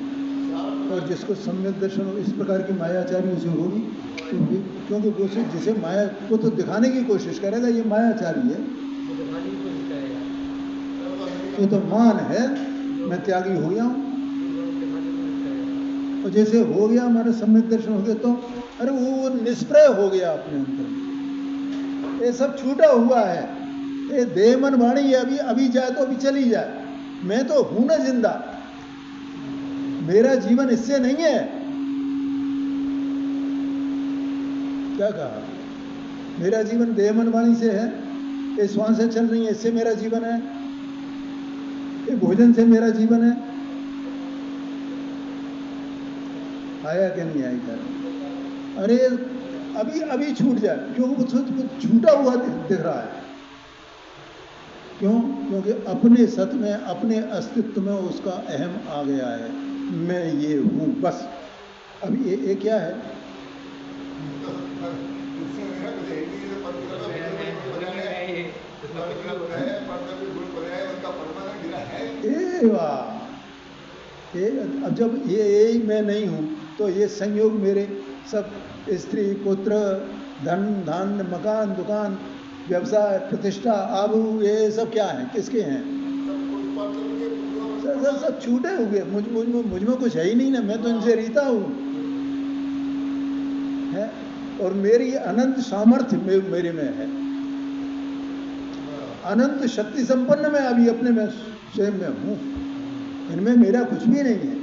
और जिसको सम्यक दर्शन हो, इस प्रकार की मायाचारी उसे होगी, क्योंकि वो जिसे माया को तो दिखाने की कोशिश करेगा, ये मायाचारी है, ये तो मान है मैं त्यागी हो गया हूँ। और जैसे हो गया हमारे सम्यक दर्शन हो गया तो अरे वो निष्प्रय हो गया अपने अंदर, ये सब छूटा हुआ है, ये देह मन वाणी है, अभी जाए तो अभी चली जाए, मैं तो हूं ना जिंदा, मेरा जीवन इससे नहीं है। क्या कहा? मेरा जीवन देह मन वाणी से है, ये श्वास से चल रही है, इससे मेरा जीवन है, ये भोजन से मेरा जीवन है। आया क्या नहीं आई कर? अरे अभी छूट जाए, क्योंकि वो छूटा हुआ दिख रहा है। क्यों? क्योंकि अपने सत में, अपने अस्तित्व में उसका अहम आ गया है, मैं ये हूं बस। अब ये क्या है? ए वाह, अब जब ये मैं नहीं हूं तो ये संयोग मेरे सब स्त्री पुत्र धन धान्य मकान दुकान व्यवसाय प्रतिष्ठा आबू ये सब क्या है, किसके हैं? सब छूटे हुए, मुझ में कुछ है ही नहीं ना, मैं तो इनसे रीता हूं है, और मेरी अनंत सामर्थ्य मेरे में है, अनंत शक्ति संपन्न मैं अभी अपने में स्वयं में हूं, इनमें मेरा कुछ भी नहीं है।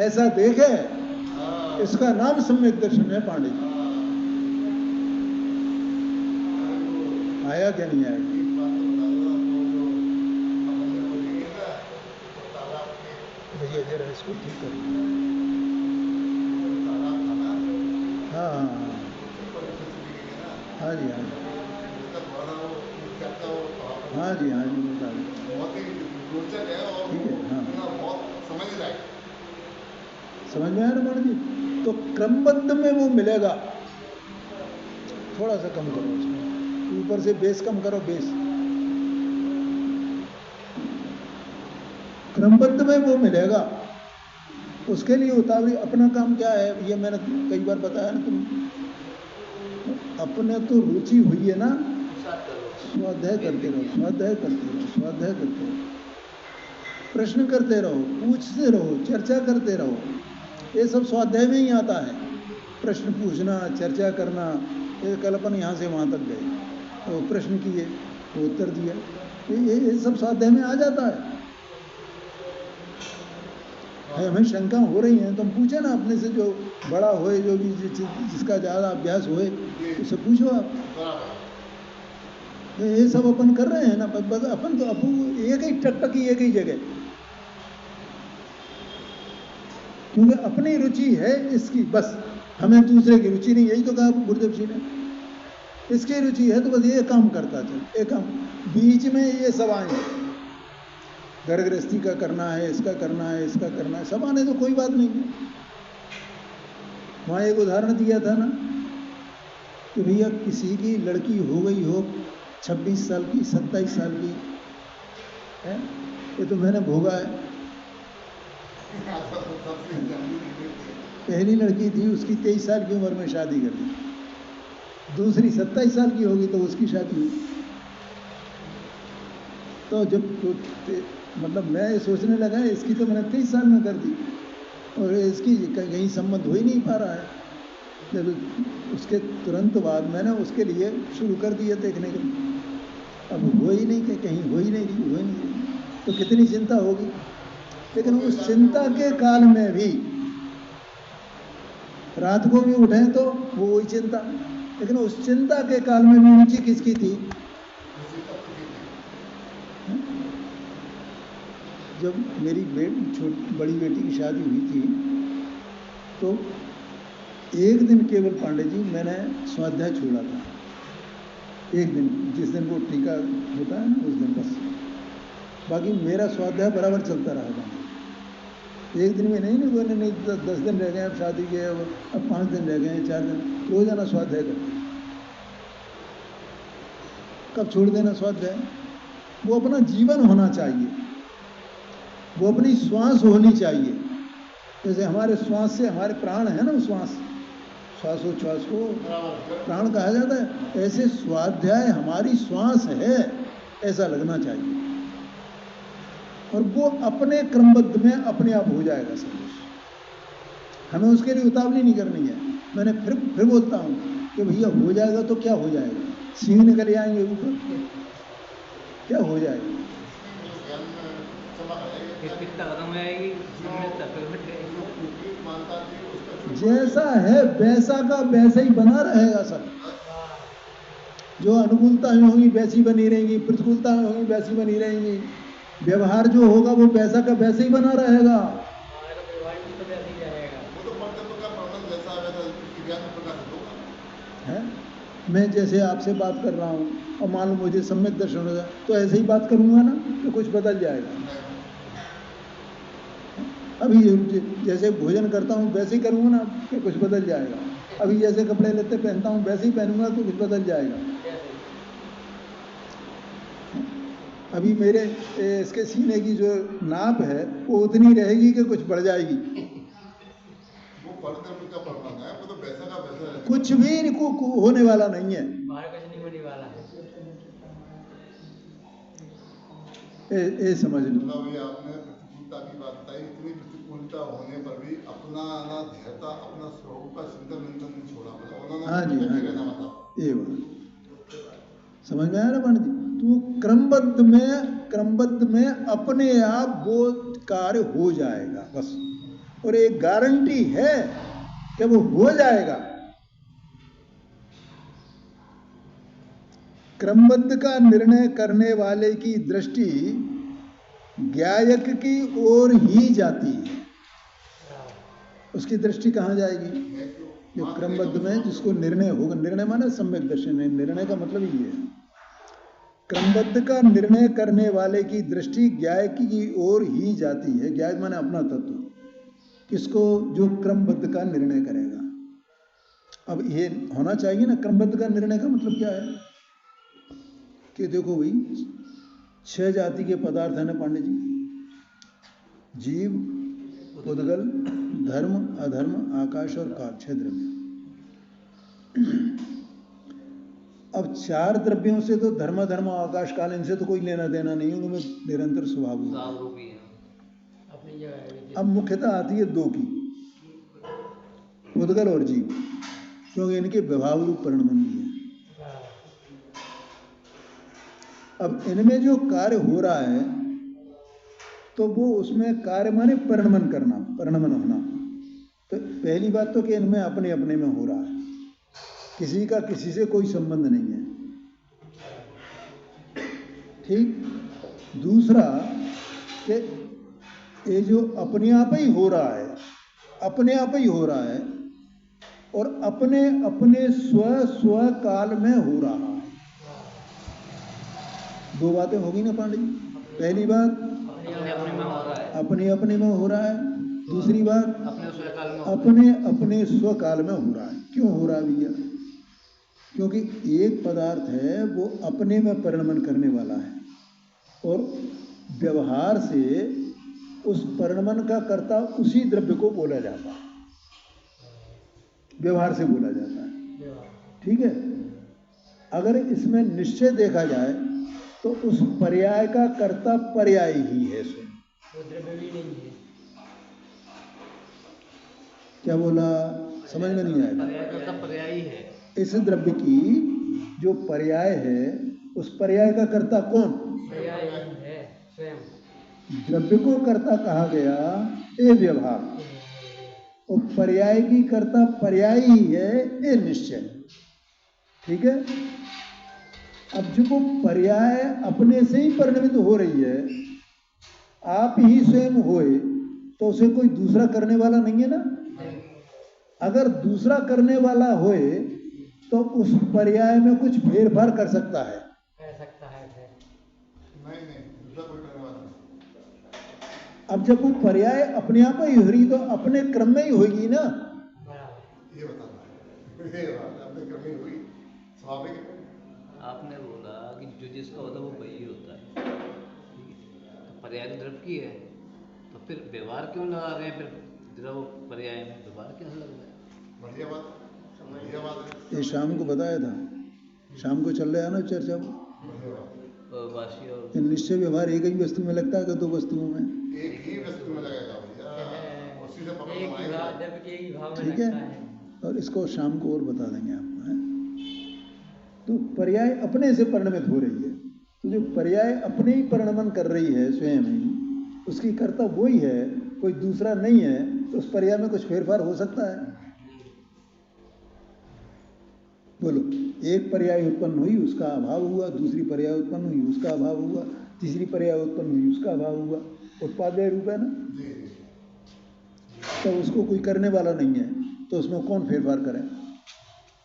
ऐसा देखे, इसका नाम सम्यक दर्शन है पांडे जी। आया क्या नहीं आया? भैया इसको ठीक कर। हाँ हाँ जी, हाँ जी, हाँ जी, हाँ जी, बता दें। बहुत ही रोचक है और ठीक है, हाँ, बहुत समझदार, समझ में आया ना मैडम जी? तो क्रमबद्ध में वो मिलेगा। थोड़ा सा कम करो उसको, ऊपर से बेस कम करो, बेस क्रमबद्ध में वो मिलेगा। उसके लिए उतावली अपना काम क्या है, ये मैंने कई बार बताया ना, तुम अपने तो रुचि हुई है ना, स्वाध्याय करते रहो, स्वाध्याय करते रहो, स्वाध्याय करते रहो, प्रश्न करते रहो, पूछते रहो, चर्चा करते रहो, ये सब स्वाध्याय में ही आता है। प्रश्न पूछना, चर्चा करना, ये कल अपन यहाँ से वहाँ तक गए, तो प्रश्न किए, तो उत्तर दिया, ये सब स्वाध्याय में आ जाता है। हमें शंका हो रही है तो हम पूछे ना अपने से, जो बड़ा होए, जो भी जिसका ज़्यादा अभ्यास होए, उससे पूछो आप। ये सब अपन कर रहे हैं ना, बस अपन तो एक ही टकटकी एक ही जगह, क्योंकि अपनी रुचि है इसकी, बस हमें दूसरे की रुचि नहीं। यही तो कहा गुरुदेव जी ने, इसकी रुचि है तो बस ये काम करता चल, ये काम, बीच में ये सब आए, घर गृहस्थी का करना है, इसका करना है, इसका करना है, सब आने तो कोई बात नहीं है। वहाँ एक उदाहरण दिया था ना कि भैया किसी की लड़की हो गई हो 26 साल की, 27 साल की है, ये तो मैंने भोगा है। पहली लड़की थी, उसकी 23 साल की उम्र में शादी कर दी, दूसरी 27 साल की होगी तो उसकी शादी हुई। तो जब मतलब मैं सोचने लगा, इसकी तो मैंने 23 साल में कर दी और इसकी कहीं संबंध हो ही नहीं पा रहा है। जब उसके तुरंत बाद मैंने उसके लिए शुरू कर दिया देखने के लिए, अब हो ही नहीं, कहीं हो ही नहीं रही, हो ही नहीं रही, तो कितनी चिंता होगी। लेकिन उस चिंता के काल में भी रात को भी उठें तो वो वही चिंता, लेकिन उस चिंता के काल में भी रुचि किसकी थी? जब मेरी बड़ी बेटी की शादी हुई थी तो एक दिन केवल पांडे जी मैंने स्वाध्याय छोड़ा था, एक दिन, जिस दिन वो टीका होता है ना उस दिन बस, बाकी मेरा स्वाध्याय बराबर चलता रहा था। एक दिन में नहीं 10 दिन रह गए, अब शादी के, अब 5 दिन रह गए, 4 दिन, रोजाना स्वाध्याय करते। कब छोड़ देना स्वाध्याय? वो अपना जीवन होना चाहिए, वो अपनी श्वास होनी चाहिए। जैसे हमारे श्वास से हमारे प्राण है ना, श्वास श्वासोच्छ्वास को प्राण कहा जाता है। ऐसे स्वाध्याय हमारी श्वास है, ऐसा लगना चाहिए, और वो अपने क्रमबद्ध में अपने आप हो जाएगा सब कुछ। हमें उसके लिए उतावली नहीं करनी है। मैंने फिर बोलता हूँ कि भैया हो जाएगा तो क्या हो जाएगा, सींग निकल आएंगे ऊपर, क्या हो जाएगा? जैसा है वैसा का वैसा ही बना रहेगा सब। जो अनुकूलताएं होंगी वैसी बनी रहेंगी, प्रतिकूलताएं होंगी वैसी बनी रहेंगी। व्यवहार जो होगा वो वैसा का वैसे ही बना रहेगा। है? मैं जैसे आपसे बात कर रहा हूँ और मान लो मुझे सम्यक दर्शन हो जाए तो ऐसे ही बात करूंगा ना, तो कुछ बदल जाएगा। अभी जैसे भोजन करता हूँ वैसे ही करूँगा ना, कि कुछ बदल जाएगा। अभी जैसे कपड़े लेते पहनता हूँ वैसे ही पहनूंगा तो कुछ बदल जाएगा। अभी मेरे इसके सीने की जो नाप है वो उतनी रहेगी कि कुछ बढ़ जाएगी। वो तो वैसा का वैसा है। कुछ भी होने वाला नहीं है, होने वाला है। ये समझ लो। आपने प्रतिकूलता की बात बताई, इतनी प्रतिकूलता होने पर भी अपना धैर्यता, अपना स्वरूप का चिंतन नहीं छोड़ा, मतलब हाँ जी, हाँ रहना, जी, ये बात समझ में आया ना पंडित जी? तो क्रमबद्ध में अपने आप वो कार्य हो जाएगा बस, और एक गारंटी है कि वो हो जाएगा। क्रमबद्ध का निर्णय करने वाले की दृष्टि ज्ञायक की ओर ही जाती है। उसकी दृष्टि कहाँ जाएगी? जो क्रमबद्ध में जिसको निर्णय होगा, निर्णय माने सम्यक दर्शन है, निर्णय का मतलब ही है। क्रमबद्ध का निर्णय करने वाले की दृष्टि ज्ञायक की ओर ही जाती है। ज्ञायक माने अपना तत्व, किसको? जो क्रमबद्ध का निर्णय करेगा। अब ये होना चाहिए ना, क्रमबद्ध का निर्णय का मतलब क्या है? कि देखो भाई 6 जाति के पदार्थ है ना पांडे जी, जीव, उद्गल, धर्म, अधर्म, आकाश और काल, 6 द्रव्य। अब 4 द्रव्यों से तो धर्म, आकाश, काल, इनसे तो कोई लेना देना नहीं, उनमें निरंतर स्वभाव है। अब मुख्यतः आती है 2 की, उद्गल और जीव, क्योंकि इनके विभाव रूप परिणमन भी है। अब इनमें जो कार्य हो रहा है तो वो उसमें कार्य माने परिणमन करना, परिणमन होना। तो पहली बात तो कि इनमें अपने अपने में हो रहा है, किसी का किसी से कोई संबंध नहीं है, ठीक। दूसरा कि ये जो अपने आप ही हो रहा है, अपने आप ही हो रहा है, और अपने अपने स्व काल में हो रहा है। 2 बातें होगी ना पांडे जी। पहली बात अपने अपने में हो रहा है, दूसरी बात अपने अपने स्व काल में हो रहा है। क्यों हो रहा है भैया? क्योंकि एक पदार्थ है वो अपने में परिणमन करने वाला है, और व्यवहार से उस परिणमन का कर्ता उसी द्रव्य को बोला जाता है, व्यवहार से बोला जाता है, ठीक है। अगर इसमें निश्चय देखा जाए तो उस पर्याय का कर्ता पर्याय ही है स्वयं, वो द्रव्य भी नहीं है। क्या बोला? समझ में नहीं आया? पर्याय कर्ता पर्याय ही है। इस द्रव्य की जो पर्याय है, उस पर्याय का कर्ता कौन? पर्याय है स्वयं। द्रव्य को कर्ता कहा गया ये व्यवहार, और पर्याय की कर्ता पर्याय ही है ये निश्चय, ठीक है। अब जो वो पर्याय अपने से ही परिणमित हो रही है, आप ही स्वयं होए, तो उसे कोई दूसरा करने वाला नहीं है ना। अगर दूसरा करने वाला होए तो उस पर्याय में कुछ फेरफार कर सकता है, नहीं, दूसरा कोई करने वाला नहीं। अब जब वो पर्याय अपने आप ही हो रही तो अपने क्रम में ही होगी ना। ये बताना है, अपने क्रम में हुई, स्वाभाविक है। आपने बोला कि जो जिसका होता है वो वही होता है, तो पर्याय तो द्रव्य की है, फिर व्यवहार क्यों लगा रहे हैं? फिर द्रव पर्याय में व्यवहार क्यों लग रहा है? बढ़िया बात है। ये शाम को बताया था, शाम को चल रहा है ना चर्चा वो। बढ़िया बात है। वाशी और ये निश्चय व्यवहार एक ही वस्तु में लगता है कि दो वस्तुओं में? एक ही वस्तु में लगेगा भैया, उसी से पकड़ एक ही बनाएंगे। भाव, जबकि एक ही भाव में ठीक लगता है, है। और इसको शाम को और बता देंगे आपको, है? तो पर्याय अपने से परिणमित हो रही है, तो जो पर्याय अपने ही परिणमन कर रही है स्वयं ही, उसकी कर्ता वही है, कोई दूसरा नहीं है, तो उस पर्याय में कुछ फेरफार हो सकता है? बोलो, एक पर्याय उत्पन्न हुई उसका अभाव हुआ, दूसरी पर्याय उत्पन्न हुई उसका अभाव हुआ, तीसरी पर्याय उत्पन्न हुई उसका अभाव हुआ। उत्पाद्य रूप है ना, तो उसको कोई करने वाला नहीं है, तो उसमें कौन फेरफार करे?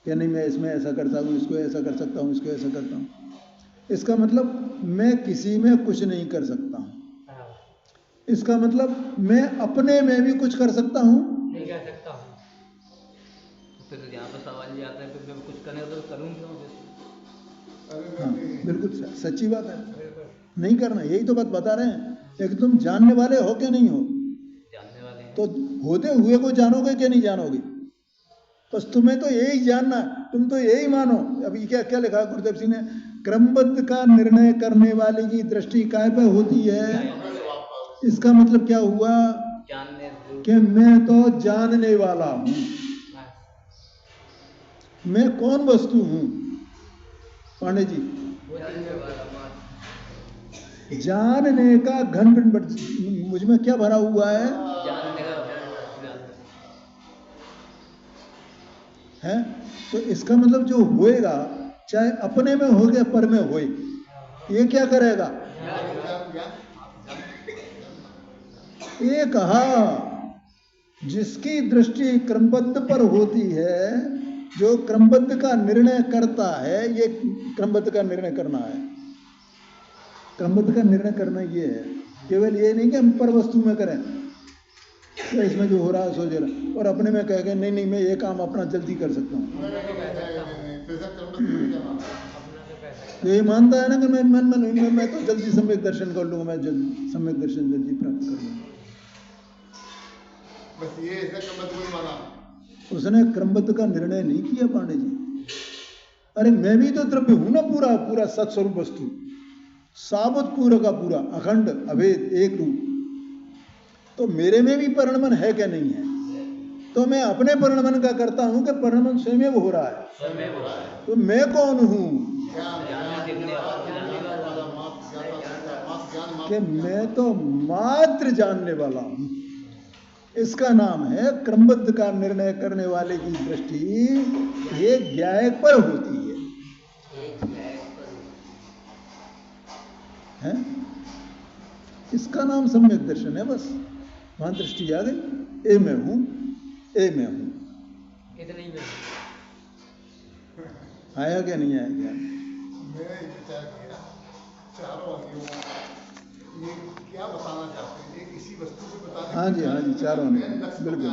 या नहीं मैं इसमें ऐसा करता हूँ, इसको ऐसा कर सकता हूँ, इसको ऐसा करता हूँ। इसका मतलब मैं किसी में कुछ नहीं कर सकता हूँ, इसका मतलब मैं अपने में भी कुछ कर सकता हूँ नहीं कर सकता हूँ। फिर यहाँ पर सवाल ये आता है फिर मैं कुछ करने तो करूँ क्यों फिर? हाँ बिल्कुल सच्ची बात है, नहीं करना, यही तो बात बता रहे हैं। लेकिन तुम जानने वाले हो क्या नहीं हो? जानने वाले हैं। तो होते हुए को जानोगे क्या नहीं जानोगे? बस तुम्हें तो यही जानना, तुम तो यही मानो। अभी क्या क्या लिखा गुरुदेव सिंह ने, क्रमबद्ध का निर्णय करने वाले की दृष्टि काय पे होती है? इसका मतलब क्या हुआ जानने कि मैं तो जानने वाला हूं, मैं कौन वस्तु हूं? पांडे जी, जानने का घन मुझ में क्या भरा हुआ है? जानने का है, तो इसका मतलब जो होएगा, चाहे अपने में हो गया पर में होए, ये क्या करेगा? ये कहा जिसकी दृष्टि क्रमबद्ध पर होती है, जो क्रमबद्ध का निर्णय करता है, ये क्रमबद्ध का निर्णय करना है। क्रमबद्ध का निर्णय करना ये है, केवल ये नहीं कि हम पर वस्तु में करें, तो इसमें जो हो रहा है सो जा रहा, और अपने में कह के नहीं नहीं मैं ये काम अपना जल्दी कर सकता हूँ। तो ये मानता है ना कि मैं तो जल्दी सम्यक दर्शन कर लूँगा, मैं जल्दी सम्यक दर्शन जल्दी प्राप्त कर लूँगा। बस ये ऐसा क्रमबद्ध नहीं माना, उसने क्रमबद्ध का निर्णय नहीं किया पांडे जी। अरे मैं भी तो द्रव्य हूं ना, पूरा पूरा सत्स्वरूप वस्तु, साबुत पूरा का पूरा अखंड अभेद एक रूप, तो मेरे में भी परिणमन है क्या नहीं है? तो मैं अपने परिणमन का करता हूं कि परिणमन स्वयं हो रहा है, तो मैं कौन हूं? कि मैं तो मात्र जानने वाला हूं। इसका नाम है क्रमबद्ध का निर्णय करने वाले की दृष्टि ये ज्ञायक पर होती है? इसका नाम सम्यक दर्शन है। बस वहां दृष्टि आ गई, ए मैं हूं, ए मैं हूं। इतने ही में आया क्या नहीं आया क्या? मैंने ये विचार किया, चारों अंगों ये क्या बताना चाहते हैं? एक इसी वस्तु को बताने। हाँ जी, हाँ जी, चारों अंग बिल्कुल। बिल्कुल।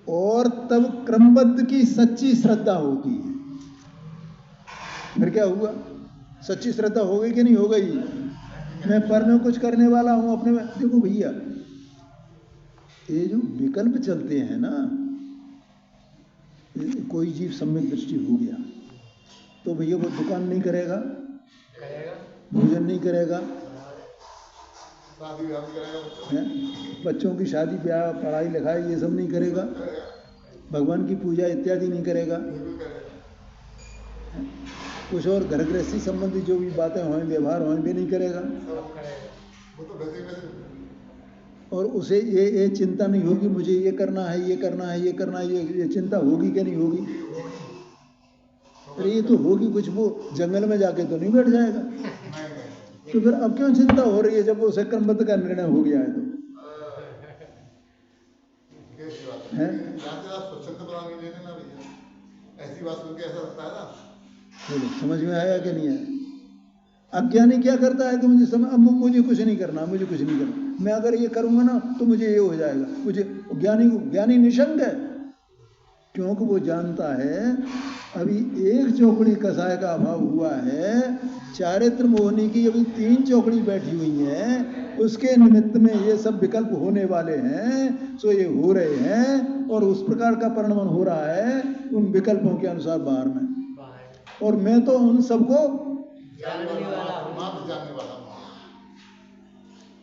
और तब क्रमबद्ध की सच्ची श्रद्धा होती है। फिर क्या हुआ? सच्ची श्रद्धा हो गई कि नहीं हो गई? मैं पर में कुछ करने वाला हूं अपने में। देखो भैया, ये जो विकल्प चलते हैं ना, कोई जीव सम्यक दृष्टि हो गया तो भैया वो दुकान नहीं करेगा, भोजन नहीं करेगा, शादी ब्याह करेगा, बच्चों की शादी ब्याह पढ़ाई लिखाई ये सब नहीं करेगा, भगवान की पूजा इत्यादि नहीं करेगा, कुछ और घर गृहस्थी संबंधी जो भी बातें हों, व्यवहार हों, भी नहीं करेगा। वो तो वैसे और उसे ये चिंता नहीं होगी मुझे ये करना है, ये करना है, ये करना है, ये चिंता होगी क्या नहीं होगी? अरे ये तो होगी, कुछ वो जंगल में जाके तो नहीं बैठ जाएगा। तो फिर अब क्यों चिंता हो रही है जब वो उसे क्रमबद्ध का निर्णय हो गया है? तो है ऐसी बात सुन के ऐसा लगता है ना, बोलो समझ में आया कि नहीं आया? अज्ञानी क्या करता है कि मुझे कुछ नहीं करना, मुझे कुछ नहीं करना, मैं अगर ये करूंगा ना तो मुझे ये हो जाएगा। मुझे ज्ञानी निशंक है, क्योंकि वो जानता है अभी एक चौकड़ी कसाय का अभाव हुआ है, चारित्र मोहनी की अभी 3 चौकड़ी बैठी हुई हैं, उसके निमित्त में ये सब विकल्प होने वाले हैं, सो ये हो रहे हैं और उस प्रकार का परिणमन हो रहा है उन विकल्पों के अनुसार बाहर में। बाहर और मैं तो उन सबको, जानने वाला हूँ। मात्र जानने वाला हूँ।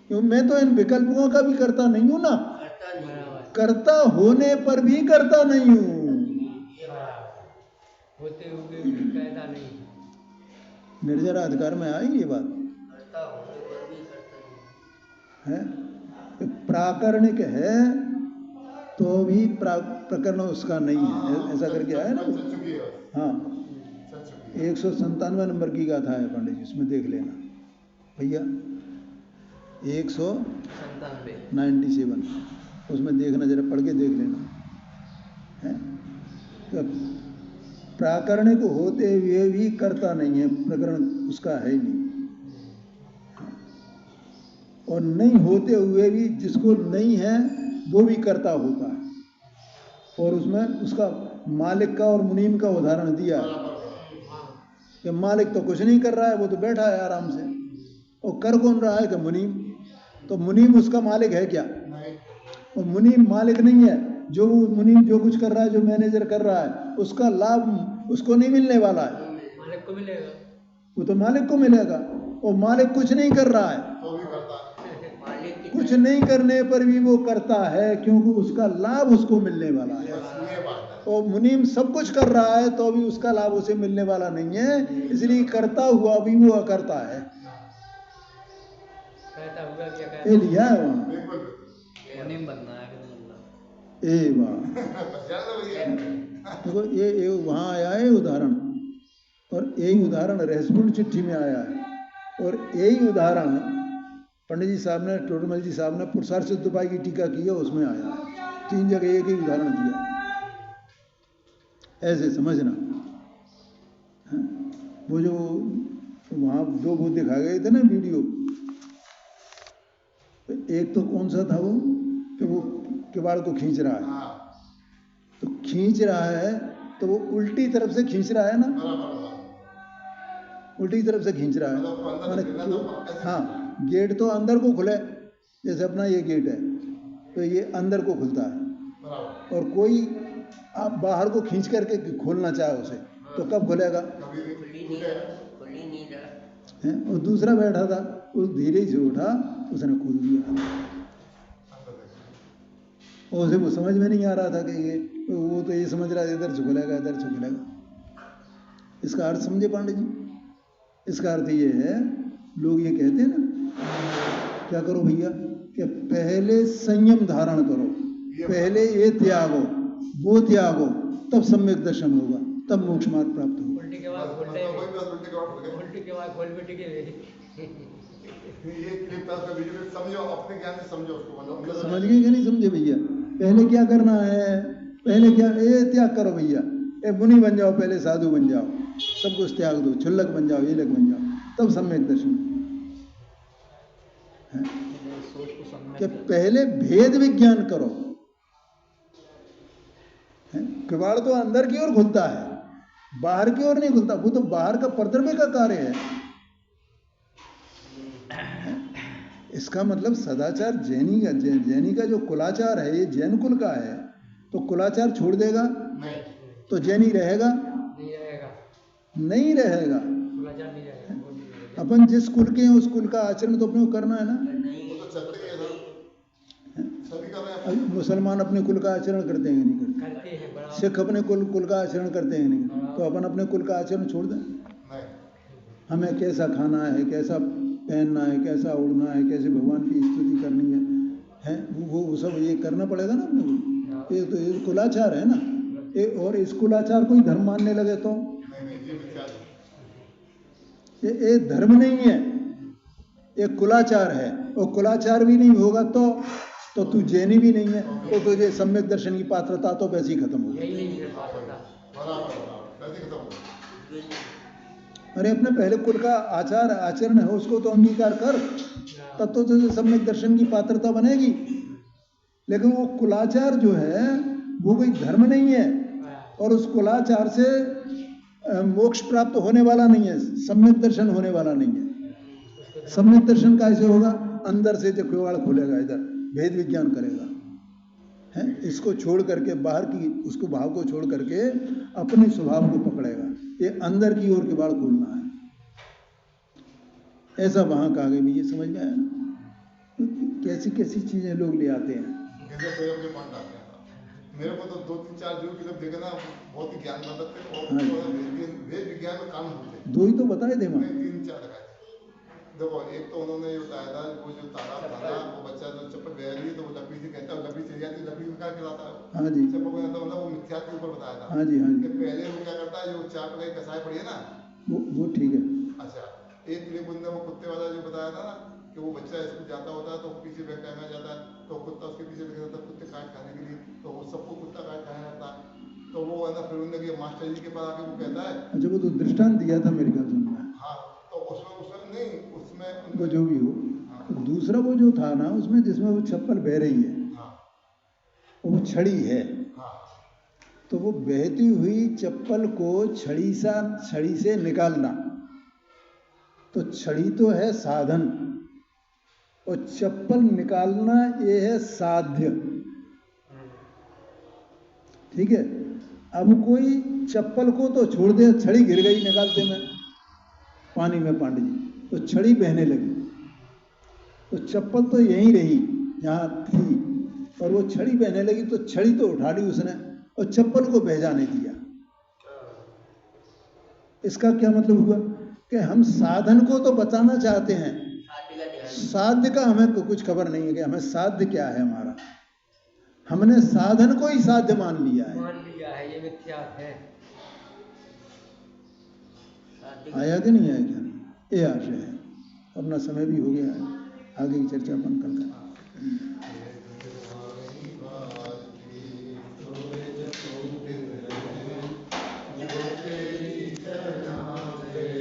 क्यों मैं तो इन विकल्पों का भी करता नहीं हूं ना, बराबर करता होने पर भी करता नहीं हूं। होते हुए भी कहता नहीं। निर्जरा अधिकार में आएगी ये बात है। प्राकरणिक है तो भी प्रकरण उसका नहीं है, ऐसा करके आया ना। चल चुकी है। हाँ, चल चुकी है। 197 नंबर की गाथा है पंडित जी, उसमें देख लेना भैया, 197 उसमें देखना, जरा पढ़ के देख लेना है। तो प्राकरणिक होते हुए भी करता नहीं है, प्रकरण उसका है ही नहीं। और नहीं होते हुए भी जिसको नहीं है वो भी करता होता है, और उसमें उसका मालिक का और मुनीम का उदाहरण दिया है कि मालिक तो कुछ नहीं कर रहा है, वो तो बैठा है आराम से, और कर कौन रहा है कि मुनीम। तो मुनीम उसका मालिक है क्या? नहीं। और मुनीम मालिक नहीं है। जो मुनीम जो कुछ कर रहा है, जो मैनेजर कर रहा है, उसका लाभ उसको नहीं मिलने वाला है, मालिक को मिलेगा। वो तो मालिक को मिलेगा। और मालिक कुछ नहीं कर रहा है, तो भी करता है। कुछ नहीं करने पर भी वो करता है, क्योंकि उसका लाभ उसको मिलने वाला है। बस ये बात है। और मुनीम सब कुछ कर रहा है तो भी उसका लाभ उसे मिलने वाला नहीं है, इसलिए करता हुआ भी वो अकर्ता है। कहता हुआ क्या ये कहता लिया है वहाँ। बिल्कुल बिल्कुल। मुनीम बनना है कि मतलब ए वाह, बस जान लो भैया। देखो ये वहाँ आया है उदाहरण, और यही उदाहरण रहस्यपूर्ण चिट्ठी में आया है, और यही उदाहरण पंडित जी साहब ने, टोडरमल जी साहब ने पुरसार से दुपाई की टीका की है, उसमें आया है। 3 जगह एक ही उदाहरण दिया, ऐसे समझना है? वो जो वहाँ 2 भूत दिखाए गए थे ना वीडियो, तो एक तो कौन सा था वो कि वो किवाड़ को खींच रहा है, हाँ, तो खींच रहा है तो वो उल्टी तरफ से खींच रहा है ना, बराबर। उल्टी तरफ से खींच रहा है। मतलब अंदर माने गिरना तो ऐसे हाँ, गेट तो अंदर को खुले, जैसे अपना ये गेट है तो ये अंदर को खुलता है, बराबर। और कोई आप बाहर को खींच करके खोलना चाहे उसे तो कब खुलेगा? कभी भी टूटे। है? और दूसरा बैठा था, उस धीरे से उठा, उसने खोल दिया, अंदर देखो। और उसे वो समझ में नहीं आ रहा था कि ये, वो तो ये समझ रहा है इधर से खुलेगा, इधर से खुलेगा। इसका अर्थ समझे पांडे जी? इसका अर्थ ये है, लोग ये कहते हैं ना, क्या करो भैया, कि पहले संयम धारण करो, पहले ये त्यागो, वो त्यागो, तब सम्यक दर्शन होगा, तब मोक्ष मार्ग प्राप्त होगा। उल्टी के बाद मतलब खोलते कोई भी बस उल्टे के बाद उठ गए। उल्टी के बाद खोल भी टिके ये क्लिप था, उसका वीडियो क्लिप समझो, अपने ज्ञान से समझो उसको, मतलब समझ गए कि नहीं समझे भैया? पहले क्या करना है, पहले क्या, ये त्याग करो भैया, ए मुनि बन जाओ, पहले साधु बन जाओ, सब कुछ त्याग दो, छुल्लक बन जाओ, ये बन जाओ, तब सम्यक दर्शन है। सोच को समझ कि पहले भेद विज्ञान करो। किवाड़ तो अंदर की ओर खुलता है, बाहर की ओर नहीं खुलता, वो तो बाहर का परद्रव्य का कार्य है। इसका मतलब सदाचार जैनी का जो कुलाचार है, ये जैन कुल का है, तो कुलाचार छोड़ देगा नहीं। तो जैनी रहेगा? नहीं रहेगा, नहीं रहेगा। कुलाचार नहीं रहेगा, वो नहीं रहेगा। अपन जिस कुल के हैं उस कुल का आचरण तो अपने को करना है ना। वो तो चलते ही है सर, सभी कर रहे हैं। अब मुसलमान अपने कुल का आचरण करते हैं कि नहीं करते? करते हैं बड़ा। सिख अपने कुल का आचरण करते हैं कि नहीं? तो अपन अपने कुल का आचरण छोड़ दें। नहीं। हमें कैसा खाना है, कैसा पहनना है, कैसा उड़ना है, कैसे भगवान की स्तुति करनी है, वो सब ये करना पड़ेगा ना अपने को। ये तो ये कुलाचार है ना। और इस कुलाचार को ही धर्म मानने लगे तो नहीं, ये मिथ्या है। ये धर्म नहीं है, ये कुलाचार है। और कुलाचार भी नहीं होगा तो तू जैनी भी नहीं है, तो तुझे सम्यक दर्शन की पात्रता तो वैसे ही खत्म हो गई। यही नहीं है बात होता। बराबर, कैसे खत्म हो? अरे अपने पहले कुल का आचरण है, उसको तो अंगीकार कर, तब तो तुझे सम्यक दर्शन की पात्रता बनेगी। लेकिन वो कुलाचार जो है वो कोई धर्म नहीं है, और उस कुलाचार से मोक्ष प्राप्त होने वाला नहीं है, सम्यक दर्शन होने वाला नहीं है। सम्यक दर्शन कैसे होगा? अंदर से जो किवाड़ खोलेगा, इधर भेद विज्ञान करेगा, है, इसको छोड़ करके बाहर की उसको भाव को छोड़ करके अपने स्वभाव को पकड़ेगा। ये अंदर की ओर किवाड़ खोलना है, ऐसा वहां कहा गया। ये समझ में आया ना? कैसी कैसी चीजें लोग ले आते हैं। मेरे को तो 2-3-4 जो किताब देखे ना, बहुत ही ज्ञान वर्धक थे और हाँ। वेद विज्ञान में काम होते। दो ही तो बताए थे वहां। 3-4 लगाए। देखो, एक तो उन्होंने ये बताया था, वो जो तालाब था ना, वो बच्चा जो चप्पल बह रही है तो वो लकड़ी से कहता है, लकड़ी चली जाती है, लकड़ी में क्या खिलाता है? हाँ जी, चप्पल को मतलब वो मिथ्या के ऊपर बताया था। हाँ जी, हाँ जी, कि पहले वो क्या करता है, जो चाक लगे कसाई पड़ी है ना, वो ठीक है। अच्छा, एक क्लिप उनने वो कुत्ते वाला जो बताया था ना, कि वो बच्चा स्कूल जाता होता है तो पीछे बैग टांगा जाता है, तो कुत्ता उसके पीछे लगा जाता है कुत्ते काट खाने के लिए, तो वो सबको कुत्ता काट खाने लगता है। तो वो है ना, फिर उन्होंने मास्टर जी के पास आके वो कहता है, अच्छा, वो तो दृष्टांत दिया था मेरे ख्याल से। हाँ, तो उसमें नहीं, उसमें वो जो भी हो, हाँ, दूसरा वो जो था ना, उसमें जिसमें वो चप्पल बह रही है, हाँ, वो छड़ी है, हाँ, तो वो बहती हुई चप्पल को छड़ी से निकालना, तो छड़ी तो है साधन और चप्पल निकालना ये है साध्य। ठीक है। अब कोई चप्पल को तो छोड़ दे, छड़ी गिर गई निकालते में पानी में, पांडे जी, तो छड़ी बहने लगी, तो चप्पल तो यहीं रही जहां थी, और वो छड़ी बहने लगी तो छड़ी तो उठा ली उसने और चप्पल को बह जाने दिया। इसका क्या मतलब हुआ कि हम साधन को तो बचाना चाहते हैं, साध्य का हमें तो कुछ खबर नहीं है कि हमें साध्य क्या है हमारा। हमने साधन को ही साध्य मान लिया है। ये मिथ्या है। आया कि नहीं आया? क्या ये आशय है। अपना समय भी हो गया है, आगे की चर्चा अपन कल करें।